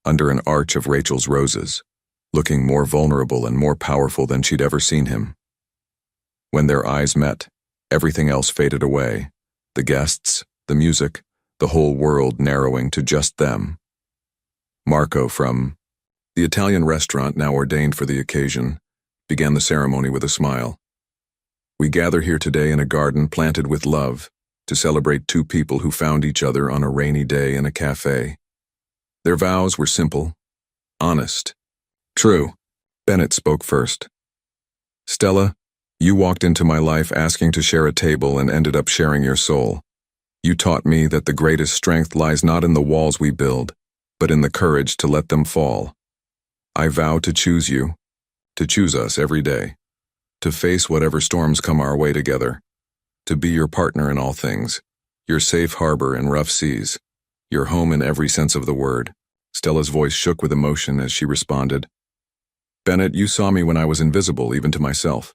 under an arch of Rachel's roses, looking more vulnerable and more powerful than she'd ever seen him. When their eyes met, everything else faded away, the guests, the music, the whole world narrowing to just them. Marco from the Italian restaurant now ordained for the occasion began the ceremony with a smile. "We gather here today in a garden planted with love to celebrate two people who found each other on a rainy day in a cafe. Their vows were simple, honest, true." Bennett spoke first. "Stella, you walked into my life asking to share a table and ended up sharing your soul. You taught me that the greatest strength lies not in the walls we build, but in the courage to let them fall. I vow to choose you, to choose us every day, to face whatever storms come our way together, to be your partner in all things, your safe harbor in rough seas, your home in every sense of the word." Stella's voice shook with emotion as she responded. "Bennett, you saw me when I was invisible, even to myself.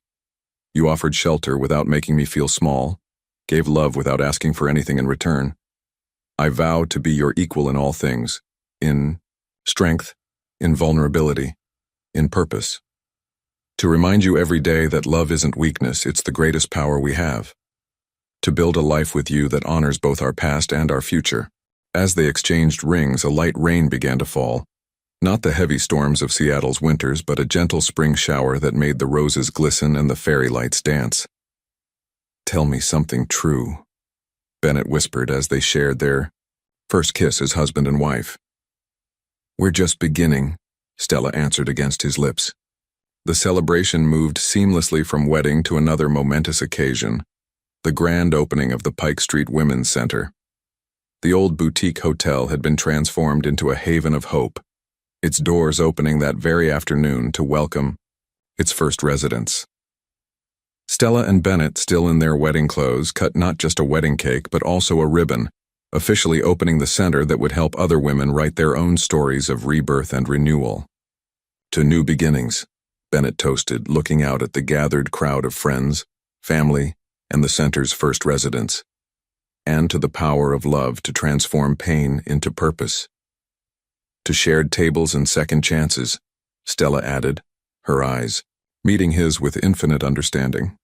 You offered shelter without making me feel small, gave love without asking for anything in return. I vow to be your equal in all things, in strength, in vulnerability, in purpose. To remind you every day that love isn't weakness, it's the greatest power we have. To build a life with you that honors both our past and our future." As they exchanged rings, a light rain began to fall. Not the heavy storms of Seattle's winters, but a gentle spring shower that made the roses glisten and the fairy lights dance. "Tell me something true," Bennett whispered as they shared their first kiss as husband and wife. "We're just beginning," Stella answered against his lips. The celebration moved seamlessly from wedding to another momentous occasion, the grand opening of the Pike Street Women's Center. The old boutique hotel had been transformed into a haven of hope, its doors opening that very afternoon to welcome its first residents. Stella and Bennett, still in their wedding clothes, cut not just a wedding cake but also a ribbon, officially opening the center that would help other women write their own stories of rebirth and renewal. "To new beginnings," Bennett toasted, looking out at the gathered crowd of friends, family, and the center's first residents. "And to the power of love to transform pain into purpose. To shared tables and second chances," Stella added, her eyes meeting his with infinite understanding.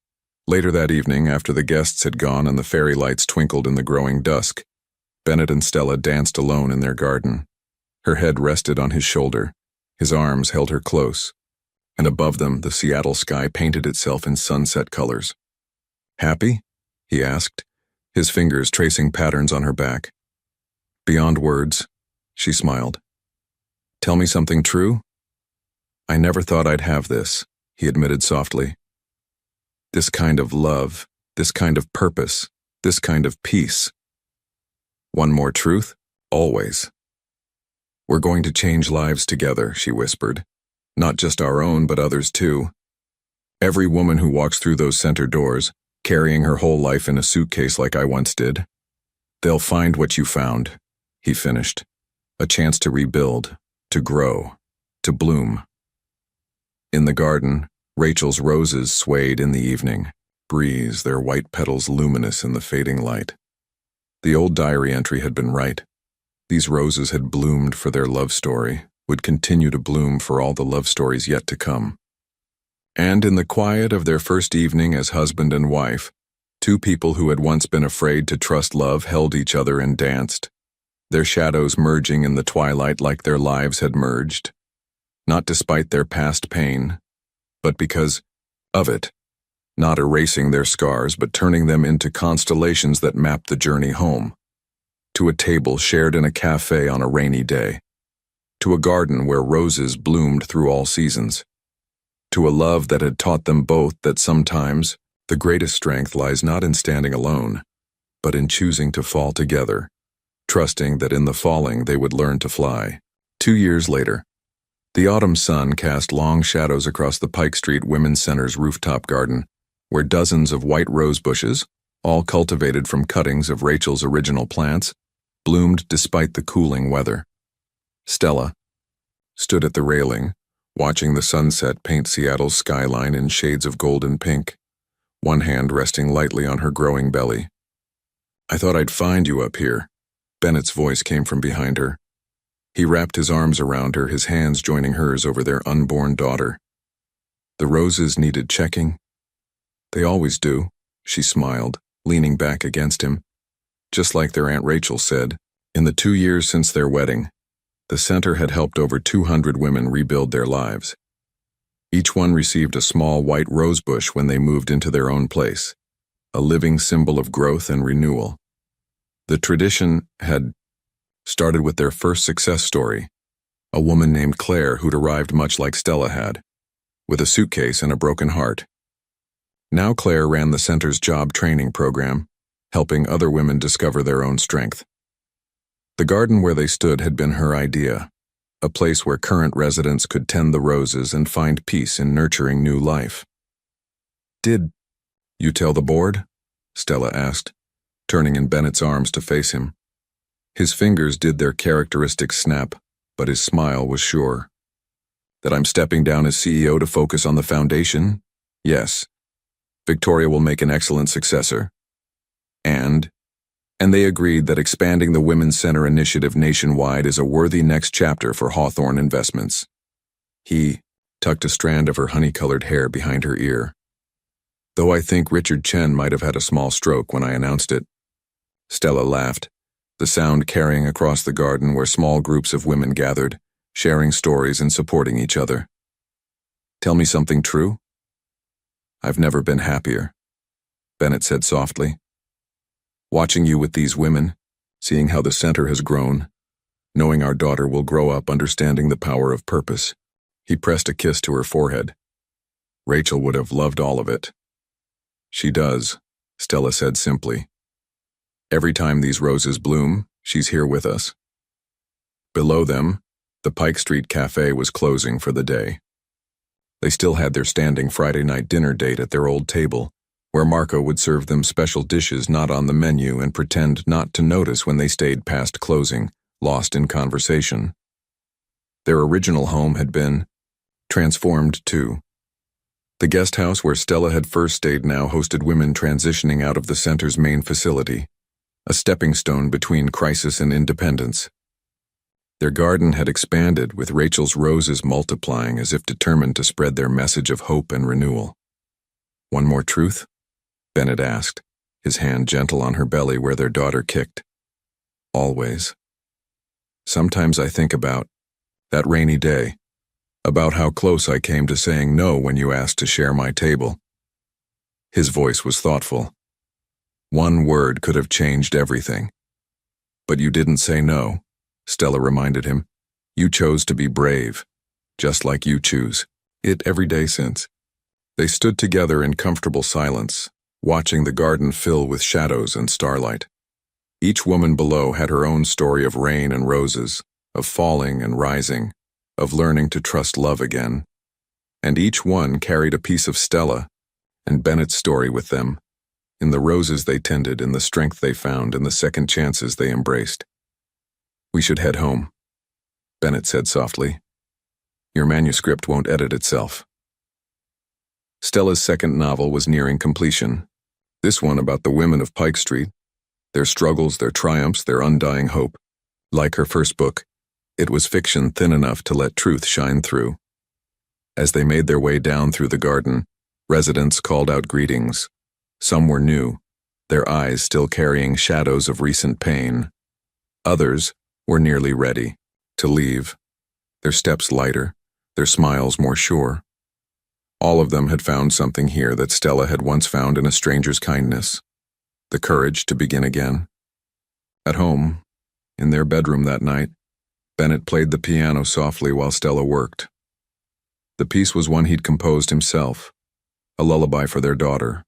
Later that evening, after the guests had gone and the fairy lights twinkled in the growing dusk, Bennett and Stella danced alone in their garden. Her head rested on his shoulder, his arms held her close, and above them the Seattle sky painted itself in sunset colors. "Happy?" he asked, his fingers tracing patterns on her back. "Beyond words," she smiled. "Tell me something true?" "I never thought I'd have this," he admitted softly. "This kind of love, this kind of purpose, this kind of peace." "One more truth?" "Always." "We're going to change lives together," she whispered. "Not just our own, but others too. Every woman who walks through those center doors, carrying her whole life in a suitcase like I once did. They'll find what you found," he finished. "A chance to rebuild, to grow, to bloom." In the garden, Rachel's roses swayed in the evening breeze, their white petals luminous in the fading light. The old diary entry had been right. These roses had bloomed for their love story, would continue to bloom for all the love stories yet to come. And in the quiet of their first evening as husband and wife, two people who had once been afraid to trust love held each other and danced, their shadows merging in the twilight like their lives had merged, not despite their past pain, but because of it, not erasing their scars but turning them into constellations that mapped the journey home, to a table shared in a cafe on a rainy day, to a garden where roses bloomed through all seasons, to a love that had taught them both that sometimes the greatest strength lies not in standing alone, but in choosing to fall together, trusting that in the falling they would learn to fly. 2 years later, the autumn sun cast long shadows across the Pike Street Women's Center's rooftop garden, where dozens of white rose bushes, all cultivated from cuttings of Rachel's original plants, bloomed despite the cooling weather. Stella stood at the railing, watching the sunset paint Seattle's skyline in shades of gold and pink, one hand resting lightly on her growing belly. "I thought I'd find you up here." Bennett's voice came from behind her. He wrapped his arms around her, his hands joining hers over their unborn daughter. "The roses needed checking?" "They always do," she smiled, leaning back against him. Just like their Aunt Rachel said, in the 2 years since their wedding, the center had helped over 200 women rebuild their lives. Each one received a small white rose bush when they moved into their own place, a living symbol of growth and renewal. The tradition had started with their first success story, a woman named Claire who'd arrived much like Stella had, with a suitcase and a broken heart. Now Claire ran the center's job training program, helping other women discover their own strength. The garden where they stood had been her idea, a place where current residents could tend the roses and find peace in nurturing new life. "Did you tell the board?" Stella asked, turning in Bennett's arms to face him. His fingers did their characteristic snap, but his smile was sure. "That I'm stepping down as CEO to focus on the foundation? Yes. Victoria will make an excellent successor. And they agreed that expanding the Women's Center initiative nationwide is a worthy next chapter for Hawthorne Investments." He tucked a strand of her honey-colored hair behind her ear. "Though I think Richard Chen might have had a small stroke when I announced it." Stella laughed, the sound carrying across the garden where small groups of women gathered, sharing stories and supporting each other. "Tell me something true?" "I've never been happier," Bennett said softly. "Watching you with these women, seeing how the center has grown, knowing our daughter will grow up understanding the power of purpose." He pressed a kiss to her forehead. "Rachel would have loved all of it." "She does," Stella said simply. "Every time these roses bloom, she's here with us." Below them, the Pike Street Cafe was closing for the day. They still had their standing Friday night dinner date at their old table, where Marco would serve them special dishes not on the menu and pretend not to notice when they stayed past closing, lost in conversation. Their original home had been transformed too. The guest house where Stella had first stayed now hosted women transitioning out of the center's main facility, a stepping stone between crisis and independence. Their garden had expanded, with Rachel's roses multiplying as if determined to spread their message of hope and renewal. "One more truth?" Bennett asked, his hand gentle on her belly where their daughter kicked. "Always. Sometimes I think about that rainy day, about how close I came to saying no when you asked to share my table." His voice was thoughtful. "One word could have changed everything. But you didn't say no," Stella reminded him. "You chose to be brave, just like you choose it every day since." They stood together in comfortable silence, watching the garden fill with shadows and starlight. Each woman below had her own story of rain and roses, of falling and rising, of learning to trust love again. And each one carried a piece of Stella and Bennett's story with them, in the roses they tended, in the strength they found, in the second chances they embraced. "We should head home," Bennett said softly. "Your manuscript won't edit itself." Stella's second novel was nearing completion. This one about the women of Pike Street, their struggles, their triumphs, their undying hope. Like her first book, it was fiction thin enough to let truth shine through. As they made their way down through the garden, residents called out greetings. Some were new, their eyes still carrying shadows of recent pain. Others were nearly ready to leave, their steps lighter, their smiles more sure. All of them had found something here that Stella had once found in a stranger's kindness, the courage to begin again. At home, in their bedroom that night, Bennett played the piano softly while Stella worked. The piece was one he'd composed himself, a lullaby for their daughter.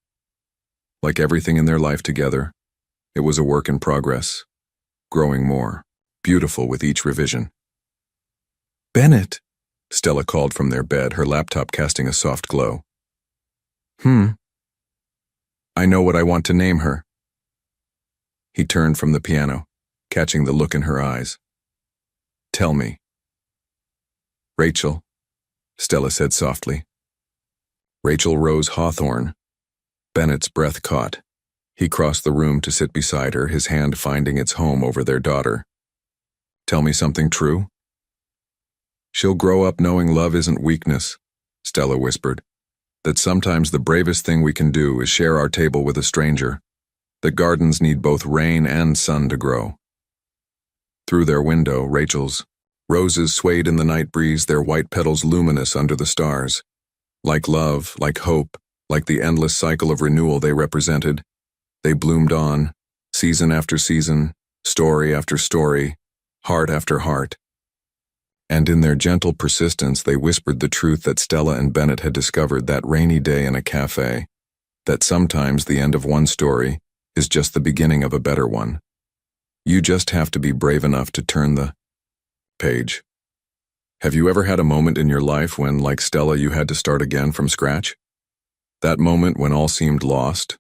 Like everything in their life together, it was a work in progress, growing more beautiful with each revision. "Bennett," Stella called from their bed, her laptop casting a soft glow. I know what I want to name her. He turned from the piano, catching the look in her eyes. Tell me. Rachel, Stella said softly. Rachel Rose Hawthorne. Bennett's breath caught. He crossed the room to sit beside her, his hand finding its home over their daughter. Tell me something true? She'll grow up knowing love isn't weakness, Stella whispered. That sometimes the bravest thing we can do is share our table with a stranger. That gardens need both rain and sun to grow. Through their window, Rachel's roses swayed in the night breeze, their white petals luminous under the stars. Like love, like hope, like the endless cycle of renewal they represented, they bloomed on, season after season, story after story, heart after heart. And in their gentle persistence, they whispered the truth that Stella and Bennett had discovered that rainy day in a cafe, that sometimes the end of one story is just the beginning of a better one. You just have to be brave enough to turn the page. Have you ever had a moment in your life when, like Stella, you had to start again from scratch? That moment when all seemed lost,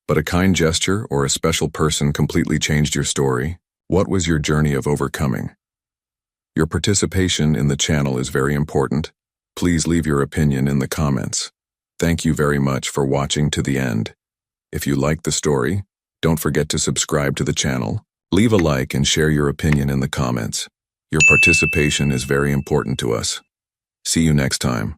but a kind gesture or a special person completely changed your story? What was your journey of overcoming? Your participation in the channel is very important. Please leave your opinion in the comments. Thank you very much for watching to the end. If you liked the story, don't forget to subscribe to the channel. Leave a like and share your opinion in the comments. Your participation is very important to us. See you next time.